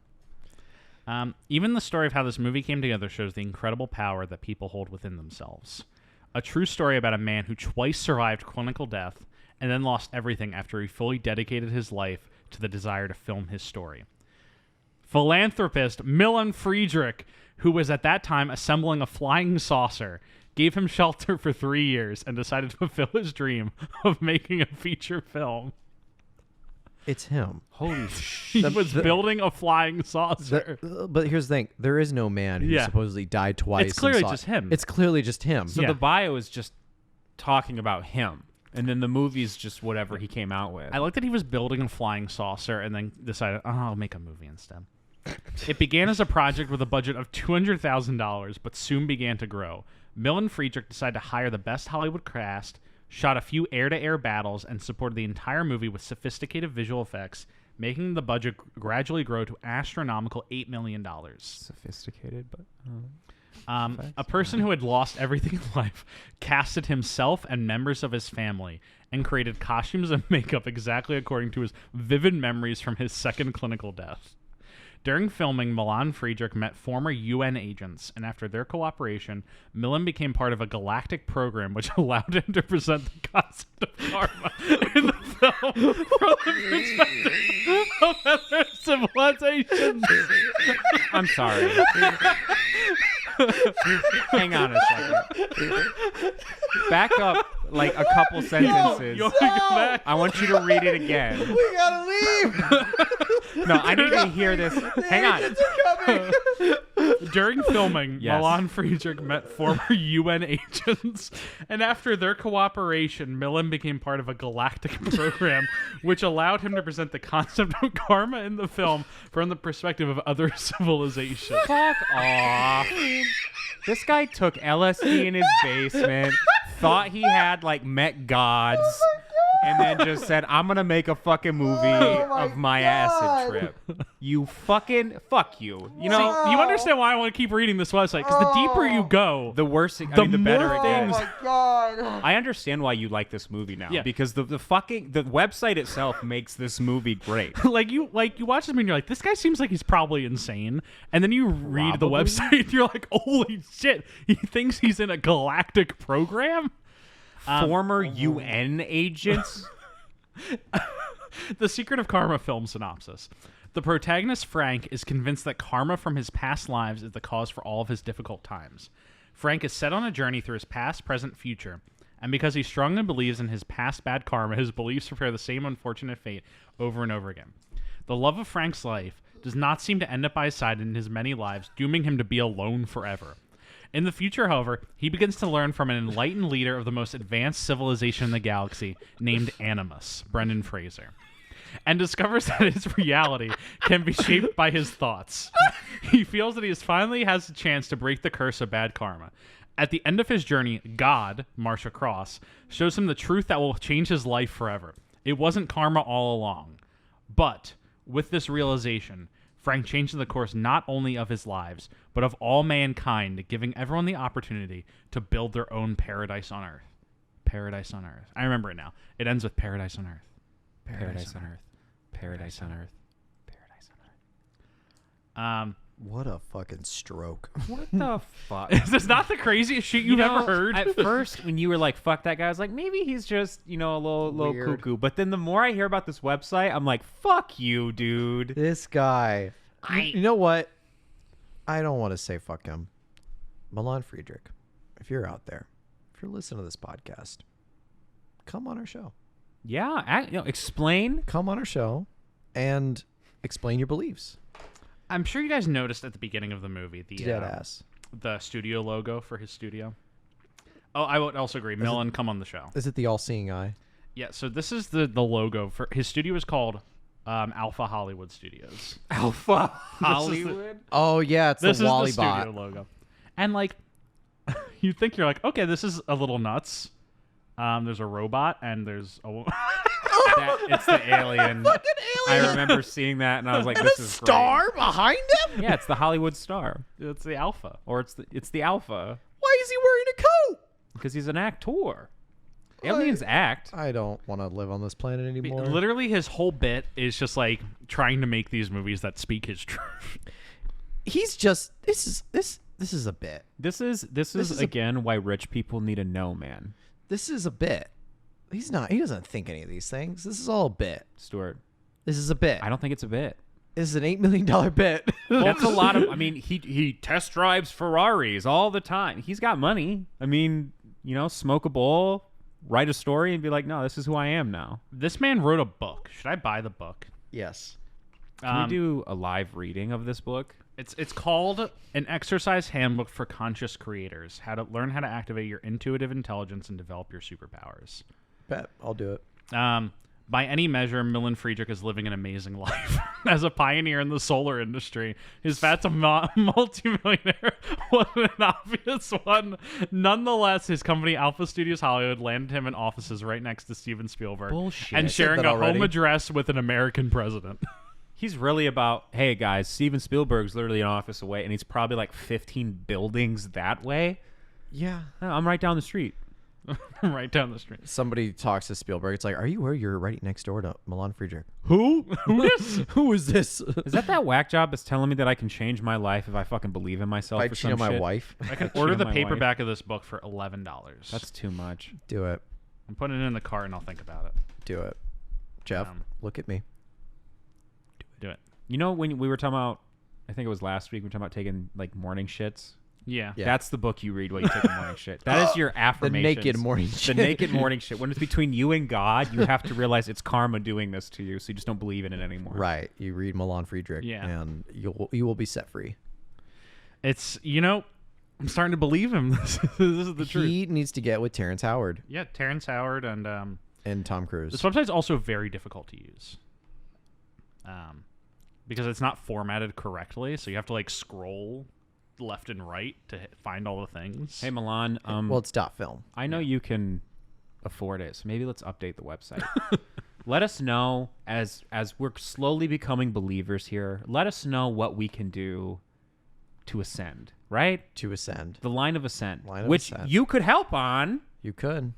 Even the story of how this movie came together shows the incredible power that people hold within themselves. A true story about a man who twice survived clinical death and then lost everything after he fully dedicated his life to the desire to film his story. Philanthropist Milan Friedrich, who was at that time assembling a flying saucer, gave him shelter for 3 years and decided to fulfill his dream of making a feature film. It's him. Holy shit. He was building a flying saucer. But here's the thing: there is no man who Yeah. supposedly died twice. It's clearly and saw just it. him. It's clearly just him. So Yeah. the bio is just talking about him. And then the movie's just whatever he came out with. I like that he was building a flying saucer and then decided, oh, I'll make a movie instead. It began as a project with a budget of $200,000, but soon began to grow. Milan Friedrich decided to hire the best Hollywood cast, shot a few air-to-air battles, and supported the entire movie with sophisticated visual effects, making the budget gradually grow to astronomical $8 million. Sophisticated, but... A person who had lost everything in life casted himself and members of his family and created costumes and makeup exactly according to his vivid memories from his second clinical death. During filming, Milan Friedrich met former UN agents, and after their cooperation, Milan became part of a galactic program which allowed him to present the concept of karma in the film from the perspective of other civilizations. I'm sorry. Hang on a second. Back up like a couple sentences. You want me to go back? I want you to read it again. We gotta leave. No, I need to hear this. Hang on. During filming, Yes. Milan Friedrich met former UN agents, and after their cooperation, Milan became part of a galactic program which allowed him to present the concept of karma in the film from the perspective of other civilizations. Fuck off. This guy took LSD in his basement, thought he had, like, met gods. and then just said, I'm going to make a fucking movie of my acid trip. You fucking, fuck you. You know, See, you understand why I want to keep reading this website, because the deeper you go, the worse, the better more it things- gets. I understand why you like this movie now. Yeah. Because the website itself makes this movie great. like you watch this movie and you're like, this guy seems like he's probably insane, and then you read the Probably? website and you're like, holy shit, he thinks he's in a galactic program. Former UN agents. The Secret of Karma film synopsis. The protagonist, Frank, is convinced that karma from his past lives is the cause for all of his difficult times. Frank is set on a journey through his past, present, future, and because he strongly believes in his past bad karma, his beliefs prepare the same unfortunate fate over and over again. The love of Frank's life does not seem to end up by his side in his many lives, dooming him to be alone forever. In the future, however, he begins to learn from an enlightened leader of the most advanced civilization in the galaxy named Animus, Brendan Fraser, and discovers that his reality can be shaped by his thoughts. He feels that he finally has a chance to break the curse of bad karma. At the end of his journey, God, Marsha Cross, shows him the truth that will change his life forever. It wasn't karma all along. But with this realization, Frank changes the course not only of his lives, but of all mankind, giving everyone the opportunity to build their own paradise on Earth. Paradise on Earth. I remember it now. It ends with paradise on Earth. Paradise on Earth. Paradise on Earth. Paradise on Earth. What a fucking stroke. What the fuck? Is this not the craziest shit you've ever heard? At first, when you were like, fuck that guy, I was like, maybe he's just, a little Weird. cuckoo. But then the more I hear about this website, I'm like, fuck you, dude. This guy. You know what? I don't want to say fuck him. Milan Friedrich, if you're out there, if you're listening to this podcast, come on our show. Yeah, explain. Come on our show and explain your beliefs. I'm sure you guys noticed at the beginning of the movie the studio logo for his studio. Oh, I would also agree. Milan, come on the show. Is it the all-seeing eye? Yeah, so this is the logo for his studio is called Alpha Hollywood Studios. Alpha This Hollywood? Oh, yeah, it's This the is Wally the studio bot. logo. And like you think you're like, okay, this is a little nuts. There's a robot and there's a It's the alien. I remember seeing that and I was like, this is Star behind him? great. Yeah, it's the Hollywood star. it's the Alpha. Or it's the Alpha. Why is he wearing a coat? Because he's an actor. Aliens act. I don't want to live on this planet anymore. Literally his whole bit is just like trying to make these movies that speak his truth. He's just this is a bit. This is again why rich people need to know, man. This is a bit. He doesn't think any of these things. This is all a bit. Stuart, This is a bit. I don't think it's a bit. This is an $8 million bit. That's a lot of. I mean, he test drives Ferraris all the time. He's got money. I mean, smoke a bowl, write a story, and be like, no, this is who I am now. This man wrote a book. Should I buy the book? Yes. Can we do a live reading of this book? It's called An Exercise Handbook for Conscious Creators: How to Learn How to Activate Your Intuitive Intelligence and Develop Your Superpowers. Bet. I'll do it. By any measure, Milan Friedrich is living an amazing life. As a pioneer in the solar industry, his path to multimillionaire was an obvious one. Nonetheless, his company Alpha Studios Hollywood landed him in offices right next to Steven Spielberg. Bullshit. And I said sharing that a already. home address with an American president. He's really about, hey, guys, Steven Spielberg's literally an office away, and he's probably like 15 buildings that way. Yeah. Oh, I'm right down the street. Right down the street. Somebody talks to Spielberg. It's like, are you where you're right next door to Milan Friedrich? Who? Who is? Who is this? Is that whack job that's telling me that I can change my life if I fucking believe in myself? I or cheat some on my shit? wife. I can Cheat order on the my paperback of this book for $11. That's too much. Do it. I'm putting it in the cart and I'll think about it. Do it. Jeff, look at me. Do it. When we were talking about, I think it was last week, we were talking about taking like morning shits. Yeah. Yeah. That's the book you read while you take a morning shit. That is your affirmation. naked morning The shit. naked morning shit. When it's between you and God, you have to realize it's karma doing this to you, so you just don't believe in it anymore. Right. You read Milan Friedrich, Yeah. and you will be set free. It's, I'm starting to believe him. This is the truth. He needs to get with Terrence Howard Yeah, Terrence Howard and Tom Cruise. this website's also very difficult to use. Because it's not formatted correctly, so you have to like scroll left and right to find all the things. Hey Milan, well, it's dot film. I know you can afford it. So maybe let's update the website. Let us know as we're slowly becoming believers here. Let us know what we can do to ascend, right? To ascend. The line of ascent, Line of which ascent. you could help on. You could.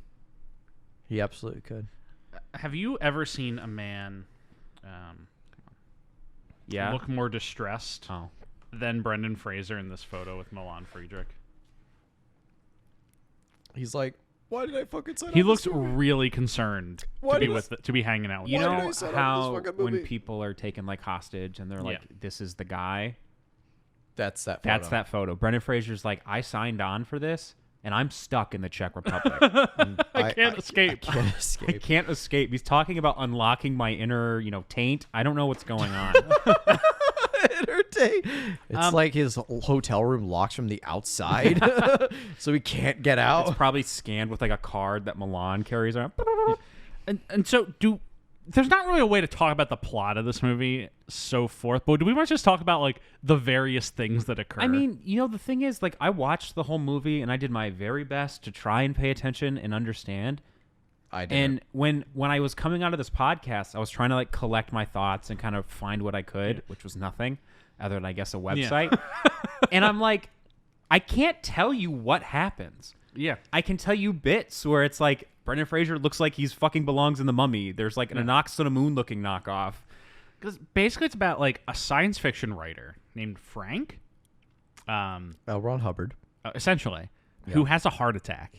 He absolutely could. Have you ever seen a man Yeah. look more distressed Oh. than Brendan Fraser in this photo with Milan Friedrich? He's like, why did I fucking sign He up looks this movie? really concerned Why to be did to be hanging out with. You Why did I know sign up how for this fucking when movie? people are taken like hostage and they're like, Yeah. "This is the guy." That's that. That's photo. that photo. Brendan Fraser's like, "I signed on for this, and I'm stuck in the Czech Republic. I can't escape. I can't I escape. can't escape." He's talking about unlocking my inner, taint. I don't know what's going on. It's like his hotel room locks from the outside, so he can't get out. It's probably scanned with like a card that Milan carries around. And so there's not really a way to talk about the plot of this movie, so forth. But do we want to just talk about like the various things that occur? I mean, the thing is, like, I watched the whole movie and I did my very best to try and pay attention and understand. I did. And when I was coming out of this podcast, I was trying to like collect my thoughts and kind of find what I could, which was nothing other than I guess a website. And I'm like, I can't tell you what happens. yeah. I can tell you bits where it's like Brendan Fraser looks like he's fucking belongs in The Mummy. There's like an Anox on a Moon looking knockoff. Because basically it's about like a science fiction writer named Frank, L. Ron Hubbard. essentially, who has a heart attack.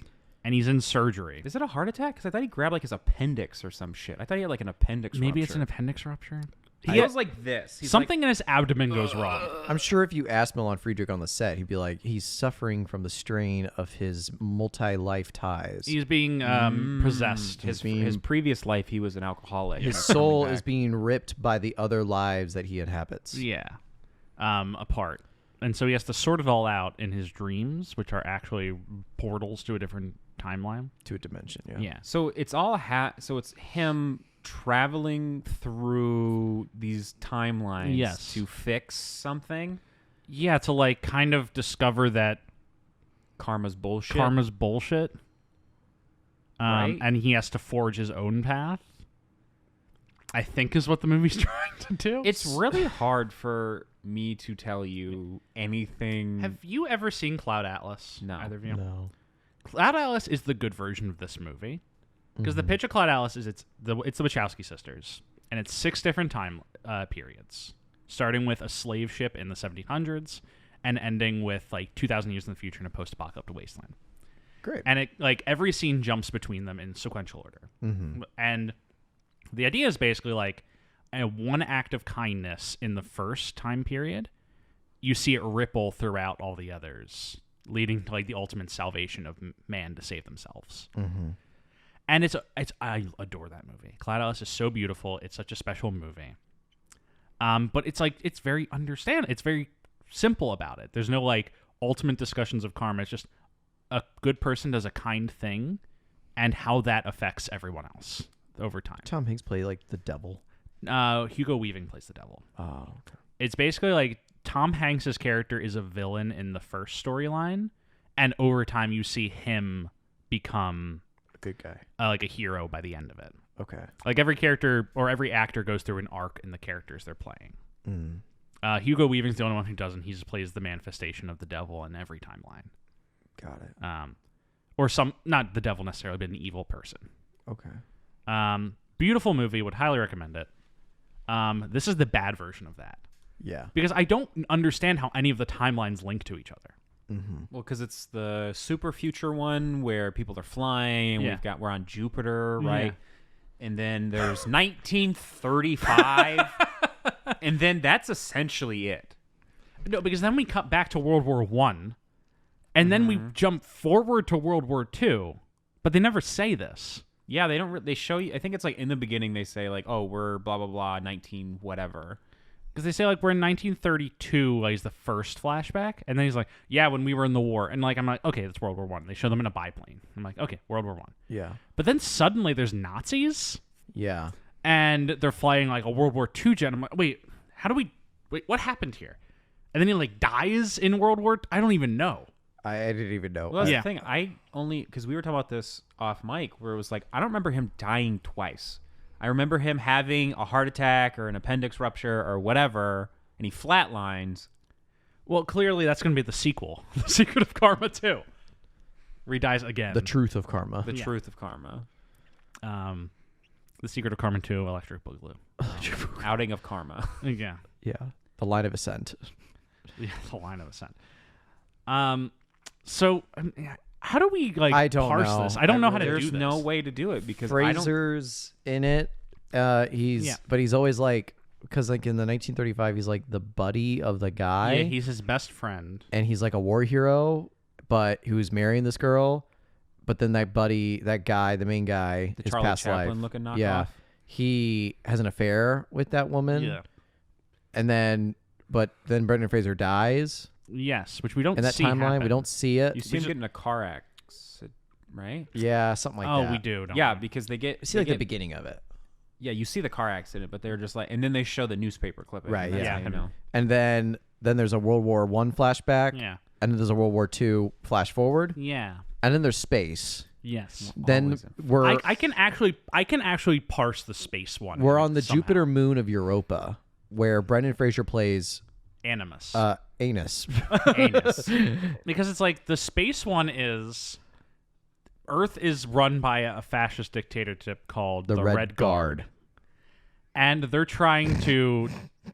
And he's in surgery. Is it a heart attack? Because I thought he grabbed like his appendix or some shit. I thought he had like an appendix Maybe rupture. it's an appendix rupture. He goes like this. He's Something in his abdomen goes wrong. I'm sure if you asked Milan Friedrich on the set, he'd be like, he's suffering from the strain of his multi-life ties. He's being possessed. Like, his previous life, he was an alcoholic. His and coming soul back. is being ripped by the other lives that he inhabits. Yeah. Apart. And so he has to sort it all out in his dreams, which are actually portals to a different timeline. To a dimension, yeah. Yeah. So it's all so it's him traveling through these timelines Yes. to fix something. Yeah, to like kind of discover that Karma's bullshit. karma's bullshit. Right. And he has to forge his own path. I think is what the movie's trying to do. It's really hard for me to tell you anything. Have you ever seen Cloud Atlas? No. Either of you? No. Cloud Atlas is the good version of this movie. Because the pitch of Cloud Atlas is it's the Wachowski sisters. And it's 6 different time periods. Starting with a slave ship in the 1700s and ending with like 2,000 years in the future in a post-apocalyptic wasteland. Great. And it like every scene jumps between them in sequential order. And the idea is basically like one act of kindness in the first time period, you see it ripple throughout all the others, leading to like the ultimate salvation of man to save themselves. And I adore that movie. Cloud Atlas is so beautiful. It's such a special movie. But it's like it's very It's very simple about it. There's no like ultimate discussions of karma. It's just a good person does a kind thing, and how that affects everyone else over time. Tom Hanks played like the devil. Hugo Weaving plays the devil. Oh, okay. It's basically like Tom Hanks's character is a villain in the first storyline, and over time you see him become Good guy. like a hero by the end of it. Okay. Like every character or every actor goes through an arc in the characters they're playing. Hugo Weaving's the only one who doesn't. He just plays the manifestation of the devil in every timeline. Got it. Or not the devil necessarily, but an evil person. Okay. Beautiful movie. Would highly recommend it. This is the bad version of that. Yeah. Because I don't understand how any of the timelines link to each other. Well, because it's the super future one where people are flying. Yeah. We're on Jupiter, right? Yeah. And then there's 1935, and then that's essentially it. No, because then we cut back to World War I, and then we jump forward to World War II, but they never say this. Yeah, they don't. They show you. I think it's like in the beginning they say like, "Oh, we're blah blah blah 19 whatever." Because they say like we're in 1932, like is the first flashback, and then he's like, "Yeah, when we were in the war," and like I'm like, "Okay, that's World War I." They show them in a biplane. I'm like, "Okay, World War I." Yeah. But then suddenly there's Nazis, Yeah. and they're flying like a World War II jet. I'm like, wait, what happened here? And then he like dies in World War. I don't even know. I didn't even know. Well, that's Yeah. the thing. I only because we were talking about this off mic, where it was like I don't remember him dying twice. I remember him having a heart attack or an appendix rupture or whatever, and he flatlines. Well, clearly that's going to be the sequel, The Secret of Karma 2. Where he dies again. The truth of karma. The truth of karma. The Secret of Karma 2, Electric Boogaloo. Outing of karma. Yeah. Yeah. The line of ascent. Yeah, the line of ascent. So, how do we I don't parse know. this? I don't know how to do There's this. no way to do it because I don't. Fraser's in it. But he's always like, because like in the 1935, he's like the buddy of the guy. Yeah, he's his best friend. And he's like a war hero, but who's marrying this girl. But then that guy, the main guy, The his Charlie past Chaplin life, looking knockoff. yeah, he has an affair with that woman. Yeah. And then Brendan Fraser dies Yes, which we don't in that see timeline. happen. We don't see it. You see him get in a car accident, right? Yeah, something like that. Oh, we do. Don't Yeah, we? because they get. We see they like the get- beginning of it. Yeah, you see the car accident, but they're just like, and then they show the newspaper clipping. Right, and that's yeah. how you know. And then there's a World War I flashback. Yeah. And then there's a World War II flash forward. Yeah. And then there's space. Yes. Then Always. we're I can actually parse the space one. we're on the somehow. Jupiter moon of Europa, where Brendan Fraser plays Animus. Anus. Anus. Because it's like the space one is Earth is run by a fascist dictatorship called The Red Guard. And they're trying to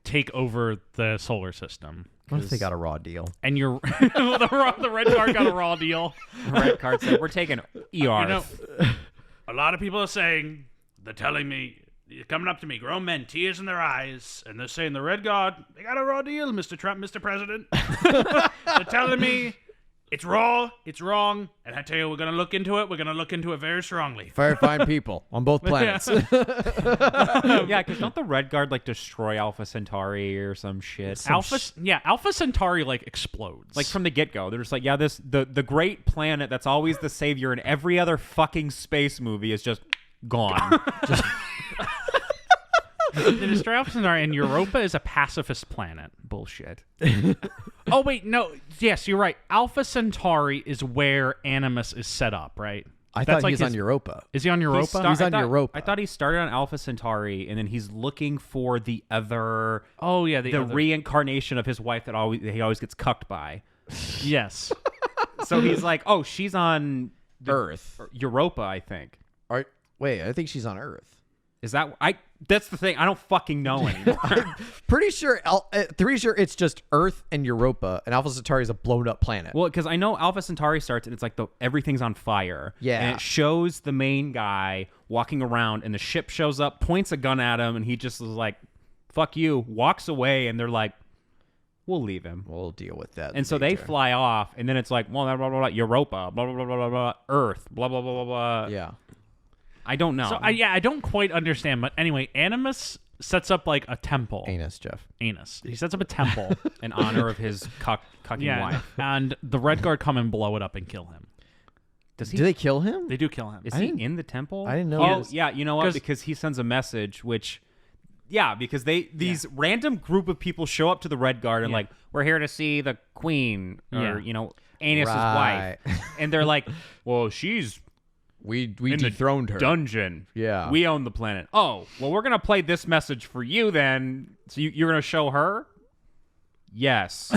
take over the solar system. What if they got a raw deal? And you're the Red Guard got a raw deal. The red card said, "We're taking ER." You know, a lot of people are saying, they're telling me, coming up to me, grown men, tears in their eyes, and they're saying the Red Guard, they got a raw deal, Mr. Trump, Mr. President. They're telling me it's raw, it's wrong, and I tell you, we're going to look into it. We're going to look into it very strongly. Very fine people on both planets. Yeah, because don't the Red Guard like destroy Alpha Centauri or some shit? Alpha Centauri like explodes. Like from the get go, they're just like, yeah, the great planet that's always the savior in every other fucking space movie is just gone. the destroy Alpha Centauri, and Europa is a pacifist planet. Bullshit. Oh wait, no, yes, you're right. Alpha Centauri is where Animus is set up, right? I That's thought like he was on his- Europa. Is he on Europa? He's on Europa. I thought he started on Alpha Centauri, and then he's looking for the other, Oh yeah, the other- reincarnation of his wife that he always gets cucked by. Yes. So he's like, oh, she's on Earth. Europa, I think. Wait, I think she's on Earth. Is that that's the thing. I don't fucking know anymore. Pretty sure it's just Earth and Europa, and Alpha Centauri is a blown up planet. Well, because I know Alpha Centauri starts and it's like everything's on fire. Yeah. And it shows the main guy walking around, and the ship shows up, points a gun at him, and he just is like, "Fuck you," walks away, and they're like, "We'll leave him." We'll deal with that. And so they later. fly off, and then it's like, well, blah, blah, blah, blah, Europa, blah, blah, blah, blah, blah, blah, Earth, blah, blah, blah, blah, blah. Yeah. I don't know. So I don't quite understand, but anyway, Animus sets up like a temple. Anus, Jeff. Anus. He sets up a temple. in honor of his cucking wife. And the Red Guard come and blow it up and kill him. Does he? Do they kill him? They do kill him. Is I he didn't- in the temple? I didn't know Oh, this. yeah. You know what? 'Cause- Because he sends a message, which, yeah, because these random group of people show up to the Red Guard and Yeah. like, we're here to see the queen Yeah. or Anus's Right. wife, and they're like, well, she's We in dethroned the her. dungeon. Yeah. We own the planet. Oh, well, we're gonna play this message for you then. So you're gonna show her? Yes.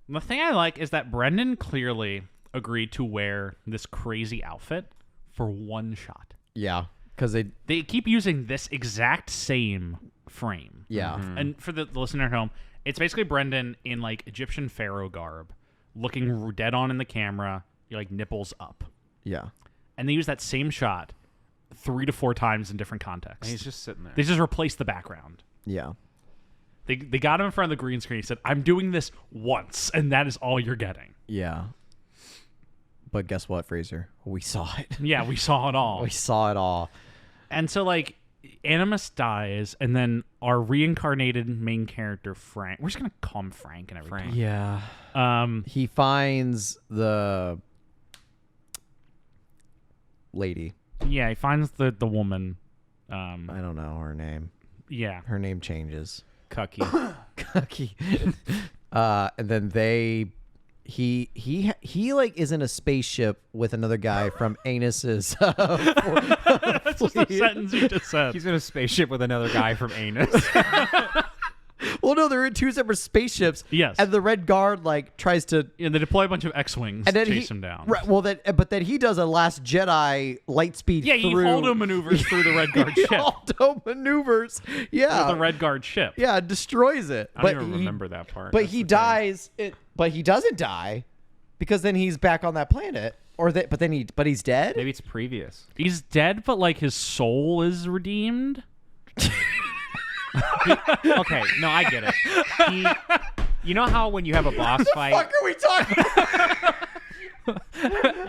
The thing I like is that Brendan clearly agreed to wear this crazy outfit for one shot. Yeah, because They keep using this exact same frame. yeah. And for the listener at home, it's basically Brendan in like Egyptian pharaoh garb, looking dead on in the camera, like nipples up. Yeah. And they use that same shot 3 to 4 times in different contexts. And he's just sitting there. They just replaced the background. Yeah. They got him in front of the green screen. He said, I'm doing this once, and that is all you're getting. Yeah. But guess what, Fraser? We saw it. Yeah, we saw it all. We saw it all. And so, like, Animus dies, and then our reincarnated main character, Frank, we're just going to call him Frank and everything. Frank. Yeah. He finds the lady. Yeah, he finds the woman. I don't know her name. Yeah. Her name changes. Cucky. Cucky. And then they he like is in a spaceship with another guy from Anus's. That's just the sentence you just said. He's in a spaceship with another guy from Anus. Well, no, they're in two separate spaceships. Yes. And the Red Guard like tries to. And they deploy a bunch of X-wings to chase him down. Right, well, but then he does a Last Jedi light speed. Yeah, he through. Holdo maneuvers through the Red Guard He ship. Holdo maneuvers. Yeah. With the Red Guard ship. Yeah, destroys it. I don't even remember that part. But That's he the thing. dies. But he doesn't die, because then he's back on that planet. But he's dead. Maybe it's previous. He's dead, but like his soul is redeemed. Okay, no, I get it. You know how when you have a boss fight, What are we talking about? you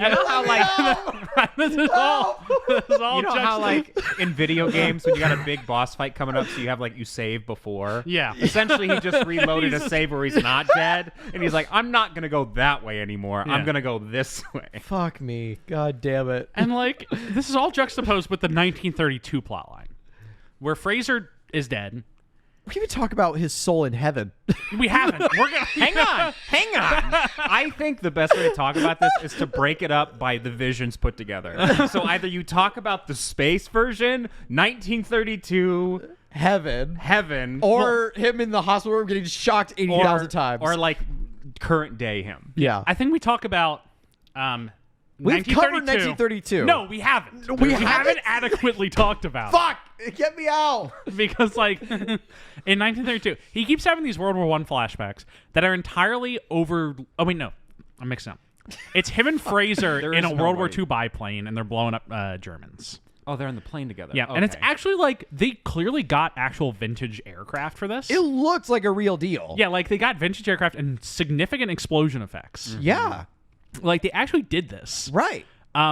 know how like This is all you know how like in video games when you got a big boss fight coming up, so you have like you save before. Yeah. Essentially, he just reloaded a save where he's not dead, and he's like, I'm not gonna go that way anymore. Yeah. I'm gonna go this way. Fuck me. God damn it. And like this is all juxtaposed with the 1932 plotline, where Fraser is dead. We even talk about his soul in heaven. We haven't. We're gonna Hang on. I think the best way to talk about this is to break it up by the visions put together. So either you talk about the space version, 1932, heaven, Or him in the hospital room getting shocked 80,000 times. or like current day him. yeah. I think we talk about We've covered 1932. No, we haven't. We haven't haven't? adequately talked about it. Fuck! Get me out! Because like in 1932 he keeps having these World War I flashbacks that are entirely over. Oh wait, no, I'm mixing up. It's him and Fraser There in is a no World War way. II biplane, and they're blowing up Germans. Oh, they're on the plane together. Yeah, and it's Okay. actually like they clearly got actual vintage aircraft for this. It looks like a real deal. Yeah, like they got vintage aircraft and significant explosion effects. Yeah. Like they actually did this. Right.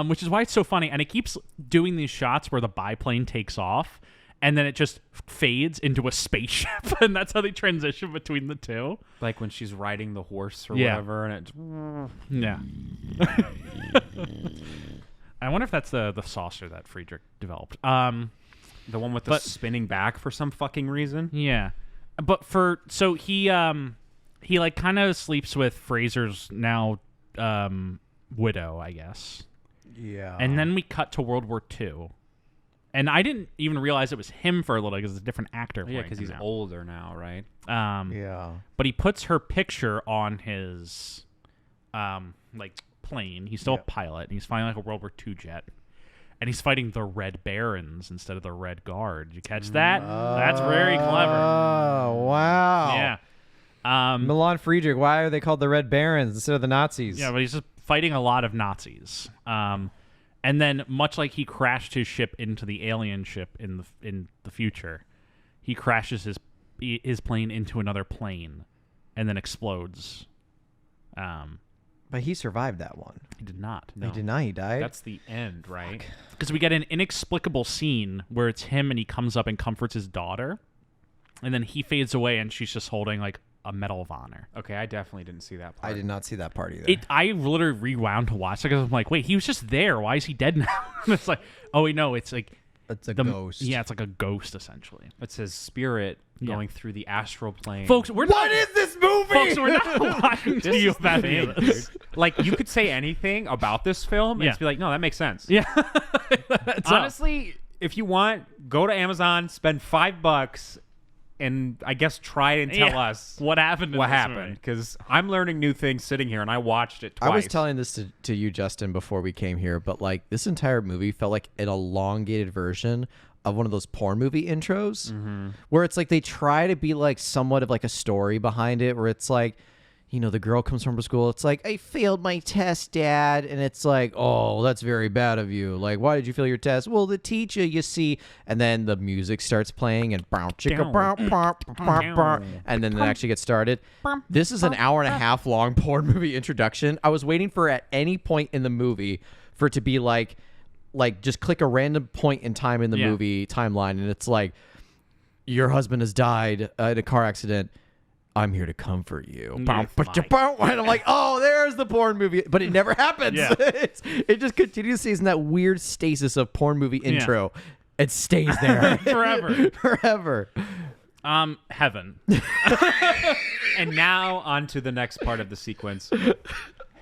Which is why it's so funny. And it keeps doing these shots where the biplane takes off and then it just fades into a spaceship. And that's how they transition between the two. like when she's riding the horse or Yeah. whatever, and it's Yeah. I wonder if that's the saucer that Friedrich developed. the one with the But- spinning back for some fucking reason. Yeah. But so he like kind of sleeps with Fraser's now widow, I guess. Yeah. And then we cut to World War II. And I didn't even realize it was him for a little because it's a different actor. Yeah, playing because him he's now. older now, right? Yeah. But he puts her picture on his like plane. He's still a pilot, and he's flying like a World War II jet. And he's fighting the Red Barons instead of the Red Guard. Did you catch that? That's very clever. Oh, wow. Yeah. Milan Friedrich, why are they called the Red Barons instead of the Nazis? Yeah, but he's just fighting a lot of Nazis. And then, much like he crashed his ship into the alien ship in the future, he crashes his plane into another plane, and then explodes. But he survived that one. He did not. He did not. He died. That's the end, right? Because we get an inexplicable scene where it's him and he comes up and comforts his daughter, and then he fades away and she's just holding like a Medal of Honor. Okay, I definitely didn't see that part. I did not see that part either. I literally rewound to watch it because I'm like, wait, he was just there. Why is he dead now? And it's like, oh wait, no, it's like It's a ghost. Yeah, it's like a ghost essentially. It says spirit Yeah. going through the astral plane. Folks, we're What not, is this movie? folks, we're not lying to This you is the about any of thing, this. dude. Like, you could say anything about this film and Yeah. just be like, no, that makes sense. Yeah, It's Honestly, if you want, go to Amazon, spend $5, and I guess try and tell us what happened. In what this happened. movie. Because I'm learning new things sitting here, and I watched it twice. I was telling this to you, Justin, before we came here, but like this entire movie felt like an elongated version of one of those porn movie intros where it's like they try to be like somewhat of like a story behind it, where it's like, you know, the girl comes from school. It's like, I failed my test, Dad. And it's like, oh, that's very bad of you. Like, why did you fail your test? Well, the teacher, you see. And then the music starts playing and and then it actually gets started. This is an hour and a half long porn movie introduction. I was waiting for at any point in the movie for it to be like just click a random point in time in the movie timeline. And it's like, your husband has died in a car accident. I'm here to comfort you. And I'm like, oh, there's the porn movie. But it never happens. Yeah. It just continues in that weird stasis of porn movie intro. It stays there. Forever. Forever. Heaven. And now on to the next part of the sequence.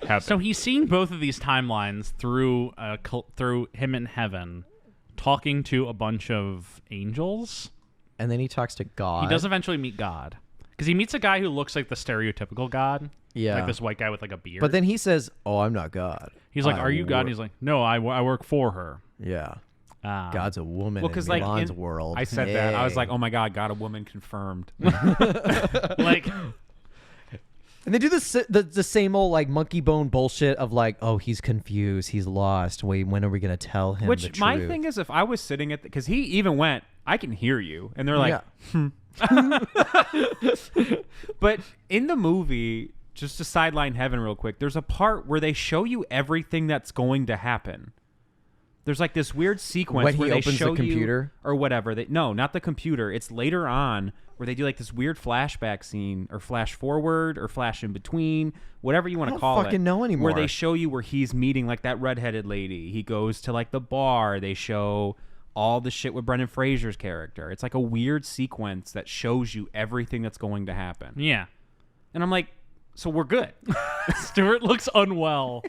Heaven. So he's seeing both of these timelines through him in heaven, talking to a bunch of angels. And then he talks to God. He does eventually meet God. Because he meets a guy who looks like the stereotypical God. Yeah. Like this white guy with like a beard. But then he says, "Oh, I'm not God." He's like, I "Are you God?" And he's like, "No, I work for her." Yeah. God's a woman in like Milan's world. I said that. I was Hey. like, oh my God, God, a woman confirmed. Like, And they do the same old like monkey bone bullshit of like, oh, he's confused, he's lost. Wait, when are we gonna tell him the Which truth? my thing is, if I was sitting at, because he even went, I can hear you, and they're like, Yeah. But in the movie, just to sideline Heaven real quick, there's a part where they show you everything that's going to happen. There's like this weird sequence When he where they opens the show computer? you, or whatever. No, not the computer. It's later on where they do like this weird flashback scene, or flash forward, or flash in between, whatever you want to call it. I don't fucking know anymore. Where they show you where he's meeting like that redheaded lady. He goes to like the bar. They show all the shit with Brendan Fraser's character. It's like a weird sequence that shows you everything that's going to happen. yeah. And I'm like, so we're good. Stuart looks unwell.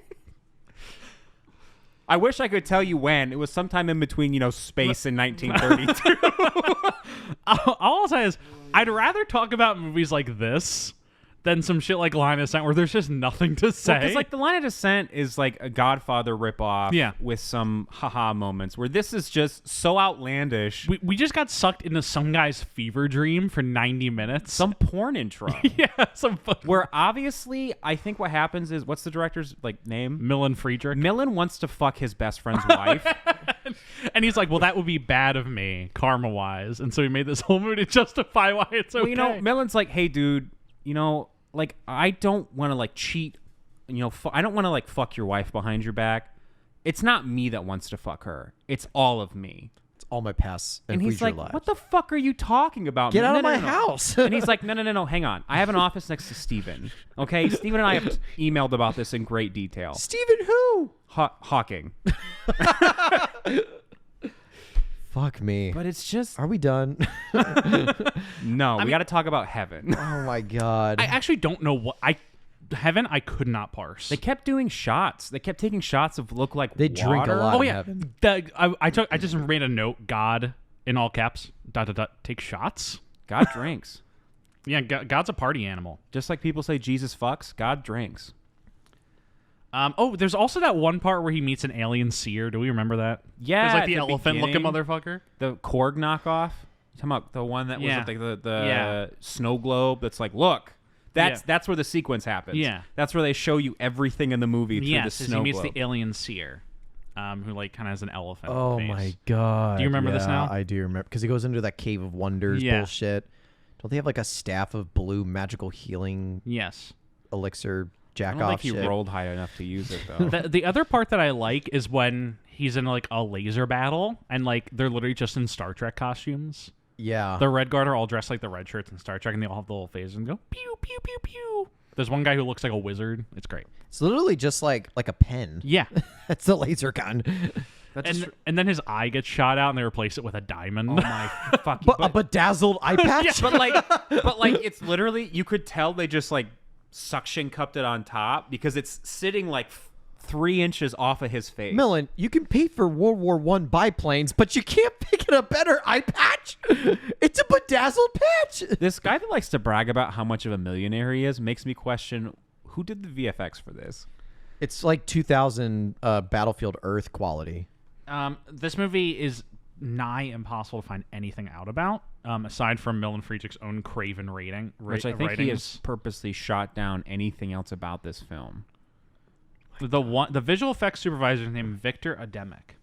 I wish I could tell you when. It was sometime in between, space and 1932. All I'll say is, I'd rather talk about movies like this than some shit like Line of Descent where there's just nothing to say. Because like The Line of Descent is like a Godfather ripoff, Yeah. with some haha moments, where this is just so outlandish. we just got sucked into some guy's fever dream for 90 minutes. Some porn intro. yeah, some fucking Where obviously, I think what happens is, what's the director's name? Milan Friedrich. Milan wants to fuck his best friend's wife. And he's like, well, that would be bad of me, karma-wise. And so he made this whole movie to justify why it's okay. Well, Milan's like, hey, dude, like, I don't want to like cheat. I don't want to like fuck your wife behind your back. It's not me that wants to fuck her. It's all of me. It's all my past and, And he's future like, lives. what the fuck are you talking about? Get man? out of No, my no, no. house. And he's like, no, hang on. I have an office next to Steven. Okay? Steven and I have emailed about this in great detail. Stephen who? Hawking. Fuck me. But it's just, Are we done? no, we got to talk about Heaven. Oh my God. I actually don't know what Heaven I could not parse. They kept doing shots. They kept taking shots of look like They water. drink a lot. oh in yeah, Heaven. I just made a note. God in all caps. ... Take shots. God drinks. Yeah, God's a party animal. Just like people say Jesus fucks, God drinks. There's also that one part where he meets an alien seer. Do we remember that? Yeah, There's like at the the elephant-looking beginning. motherfucker. The Korg knockoff. You talking about the one that was Yeah. like the Yeah. snow globe that's like, look, that's where the sequence happens. Yeah. That's where they show you everything in the movie through Yes, the as snow he meets globe. the alien seer, who like kind of has an elephant. Oh face. my God. Do you remember this Yeah, now? I do remember because he goes into that cave of wonders Yeah. bullshit. Don't they have like a staff of blue magical healing Yes. elixir I jack don't off think he shit? rolled high enough to use it though. The other part that I like is when he's in like a laser battle and like they're literally just in Star Trek costumes. Yeah. The Red Guard are all dressed like the red shirts in Star Trek, and they all have the little phasers and go pew pew pew pew. There's one guy who looks like a wizard. It's great. It's literally just like a pen. Yeah. That's the laser gun. And then his eye gets shot out, and they replace it with a diamond. Oh my fucking! But a bedazzled eye patch. but like it's literally, you could tell they just like suction cupped it on top because it's sitting like 3 inches off of his face. Milan, you can pay for World War I biplanes, but you can't pick it a better eye patch. It's a bedazzled patch. This guy that likes to brag about how much of a millionaire he is makes me question who did the VFX for this. It's like 2000 Battlefield Earth quality. This movie is nigh impossible to find anything out about, aside from Milan Friedrich's own craven rating. Which I think he ratings. has purposely shot down anything else about this film. The visual effects supervisor is named Victor Ademic,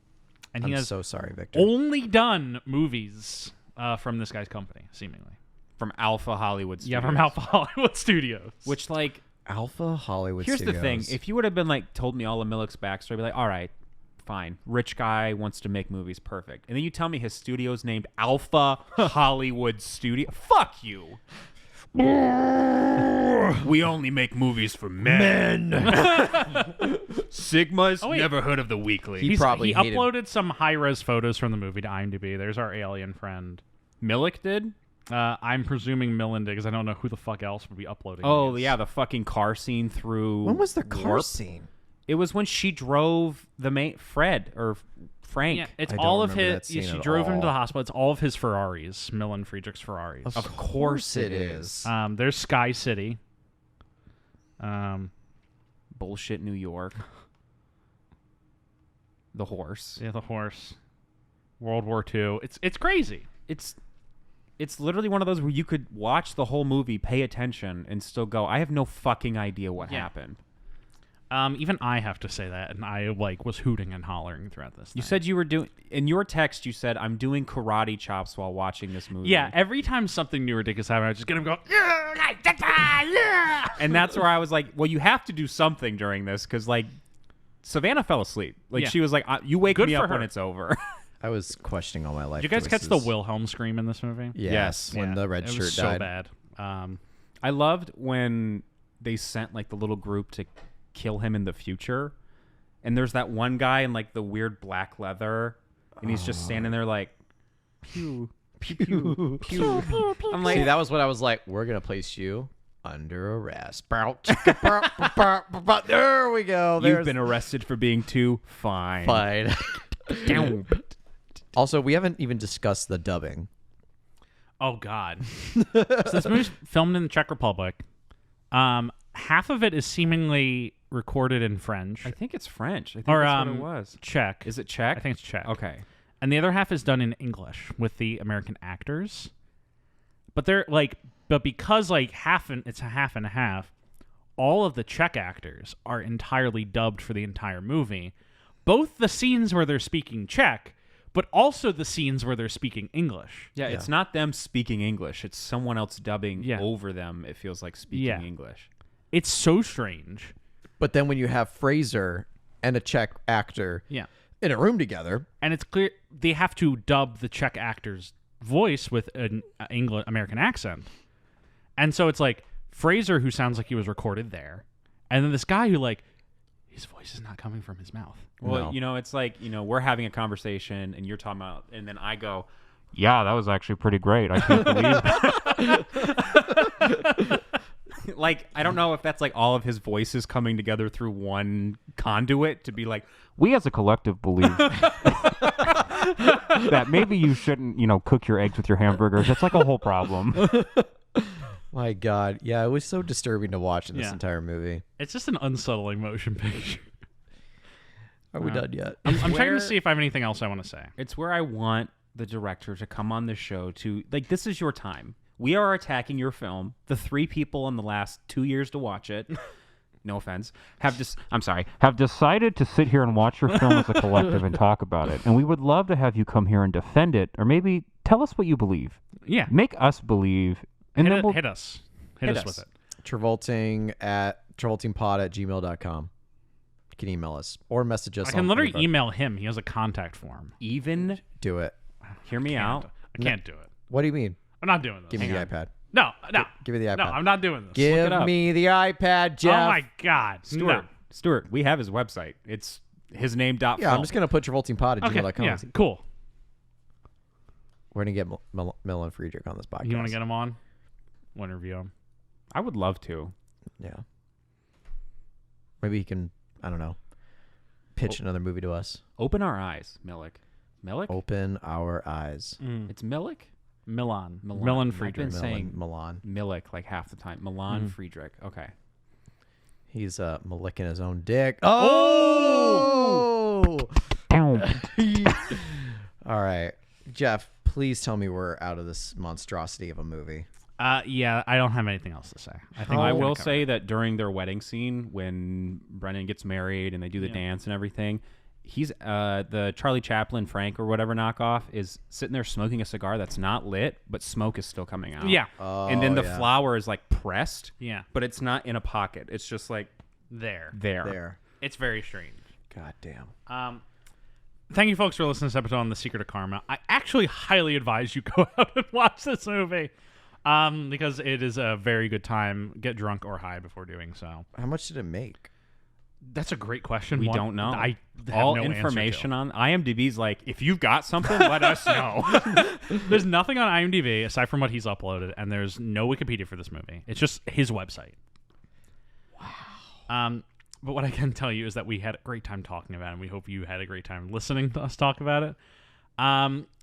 and he I'm has so sorry, Victor. only done movies from this guy's company, seemingly. From Alpha Hollywood Studios. Yeah, from Alpha Hollywood Studios. Which, like, Alpha Hollywood here's Studios. the thing. If you would have been, like, told me all of Milik's backstory, I'd be like, all right, fine. Rich guy wants to make movies, perfect. And then you tell me his studio's named Alpha Hollywood Studio. Fuck you. We only make movies for men. Sigmas, wait. never heard of the Weekly. He probably he hated- uploaded some high-res photos from the movie to IMDb. There's our alien friend. Milik did? I'm presuming Milan did because I don't know who the fuck else would be uploading. Oh these. yeah, the fucking car scene through. When was the car Warp. scene? It was when she drove the Frank. Yeah, it's I don't all of remember his. that Yeah, scene she at drove him to the all. hospital. It's all of his Ferraris, Milan Friedrich's Ferraris. Of course it is. There's Sky City. Bullshit New York. The horse. Yeah, the horse. World War II. It's crazy. It's literally one of those where you could watch the whole movie, pay attention, and still go, I have no fucking idea what happened. Even I have to say that, and I was hooting and hollering throughout this. You thing. said you were doing in your text. You said I'm doing karate chops while watching this movie. Yeah, every time something new or ridiculous happened, I was just gonna go, yeah, and that's where I was like, well, you have to do something during this because Savannah fell asleep. Yeah. She was like, you wake Good me for up when her. it's over. I was questioning all my life. Did you guys catch the choices. Wilhelm scream in this movie? Yes, when Yeah, the red it shirt was so died. bad. I loved when they sent the little group to kill him in the future, and there's that one guy in the weird black leather, and he's just standing there pew pew pew pew. I'm like, See, that was what I was like. We're gonna place you under arrest. There we go. you've been arrested for being too fine. fine. Down. Also, we haven't even discussed the dubbing. Oh God! So this movie's filmed in the Czech Republic. Half of it is seemingly recorded in French I think it's French. I think or that's what it was. Czech. Is it Czech? I think it's Czech. Okay. And the other half is done in English with the American actors. But they're but because it's a half and a half, all of the Czech actors are entirely dubbed for the entire movie. Both the scenes where they're speaking Czech, but also the scenes where they're speaking English. Yeah, it's not them speaking English. It's someone else dubbing over them. It feels like speaking English. It's so strange. But then when you have Fraser and a Czech actor Yeah. in a room together, And it's clear they have to dub the Czech actor's voice with an American accent. And so it's Fraser, who sounds like he was recorded there, and then this guy who his voice is not coming from his mouth. Well, No. it's we're having a conversation and you're talking about, and then I go, yeah, that was actually pretty great. I can't believe that. I don't know if that's all of his voices coming together through one conduit to be we as a collective believe that maybe you shouldn't, cook your eggs with your hamburgers. That's a whole problem. my God, yeah, it was so disturbing to watch in this Yeah. entire movie. It's just an unsettling motion picture. Are we done yet? I'm checking where- to see if I have anything else I want to say. It's where I want the director to come on the show to this is your time. We are attacking your film. The 3 people in the last 2 years to watch it, no offense, have decided to sit here and watch your film as a collective and talk about it. And we would love to have you come here and defend it, or maybe tell us what you believe. Yeah. Make us believe, and then we'll Hit us. Hit Hit us us. with it. Travoltingpod@gmail.com. You can email us or message us. I can on literally Facebook. email him. He has a contact form. even Do it. hear me out. I can't do it. What do you mean? I'm not doing this. Give me Hang the on. iPad. No. Give me the iPad. No, I'm not doing this. Give it up. me the iPad, Jeff. Oh my God. Stuart, we have his website. It's his name. Yeah, I'm just gonna put Travoltingpod@gmail.com. Okay. Yeah. Cool. We're gonna get Milan Friedrich on this podcast. You want to get him on? We'll interview him. I would love to. Yeah. Maybe he can. I don't know. Pitch another movie to us. Open our eyes, Milik. Milik? Open our eyes. It's Milik? Milan. Milan. Milan I've Friedrich. been saying Milan. Milik half the time. Milan Friedrich. Okay. He's malicking his own dick. Oh! All right, Jeff. Please tell me we're out of this monstrosity of a movie. Yeah, I don't have anything else to say. I think I we're will gonna say cover that during their wedding scene, when Brennan gets married and they do the dance and everything, he's the Charlie Chaplin Frank or whatever knockoff is sitting there smoking a cigar that's not lit, but smoke is still coming out. it. Yeah. And then the yeah. flower is pressed, Yeah. but it's not in a pocket. It's just There. There. It's very strange. God damn. Thank you, folks, for listening to this episode on The Secret of Karma. I actually highly advise you go out and watch this movie because it is a very good time. Get drunk or high before doing so. How much did it make? That's a great question. We don't know. I have all no information on IMDb's like, if you've got something, let us know. There's nothing on IMDb aside from what he's uploaded, and there's no Wikipedia for this movie. It's just his website. Wow. But what I can tell you is that we had a great time talking about it, and we hope you had a great time listening to us talk about it.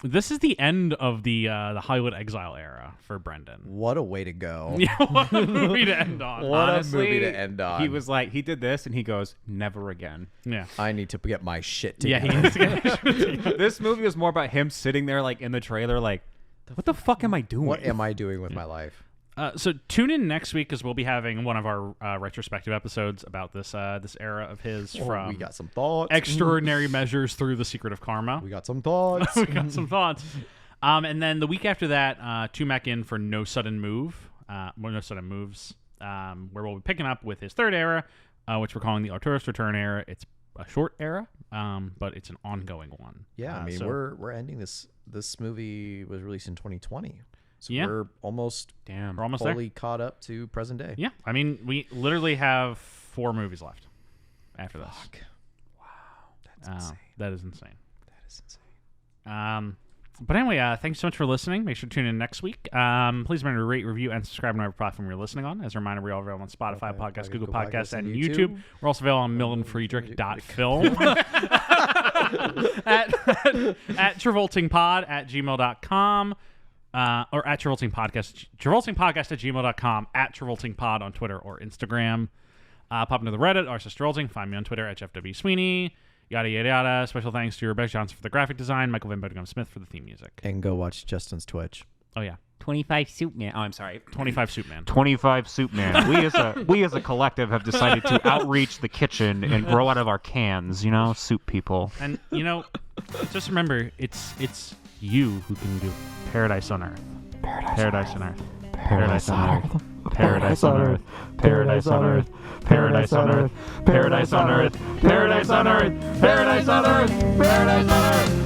This is the end of the Hollywood exile era for Brendan. What a way to go. Yeah, what a movie to end on. What Honestly, a movie to end on. He was like, he did this, and he goes, never again. Yeah. I need to get my shit Yeah, together. he needs to get This movie was more about him sitting there, like, in the trailer, like, what the fuck am I doing? What am I doing with my life? So tune in next week because we'll be having one of our retrospective episodes about this era of his from We got some thoughts. Extraordinary Measures through The Secret of Karma. We got some thoughts. We got some thoughts. And then the week after that, tune back in for No Sudden Moves, where we'll be picking up with his third era, which we're calling the Arturus Return era. It's a short era, but it's an ongoing one. Yeah, I mean, so we're ending this. This movie was released in 2020. So Yeah. we're almost we're almost there. fully caught up to present day. Yeah, I mean, we literally have 4 movies left after this. Wow. That's insane. That is insane. That is insane. But anyway, thanks so much for listening. Make sure to tune in next week. Please remember to rate, review, and subscribe on whatever platform you're listening on. As a reminder, we're all available on Spotify, Podcasts, Google Podcasts, and YouTube. We're also available on milanfriedrich.film at Travoltingpod at gmail.com. Or at Travolting Podcast, travoltingpodcast@gmail.com, at TravoltingPod on Twitter or Instagram. Pop into the Reddit, r/Travolting. Find me on Twitter at Jeff W. Sweeney. Yada, yada, yada. Special thanks to Rebecca Johnson for the graphic design, Michael Van Bodegum Smith for the theme music. And go watch Justin's Twitch. Oh, yeah. 25 Soup Man. Oh, I'm sorry. 25 Soup Man. 25 Soup Man. We as a collective have decided to outreach the kitchen and grow out of our cans, soup people. And, just remember, it's you who can do Paradise on Earth. Paradise on Earth. Paradise on Earth. Paradise on Earth. Paradise on Earth. Paradise on Earth. Paradise on Earth. Paradise on Earth. Paradise on Earth. Paradise on Earth.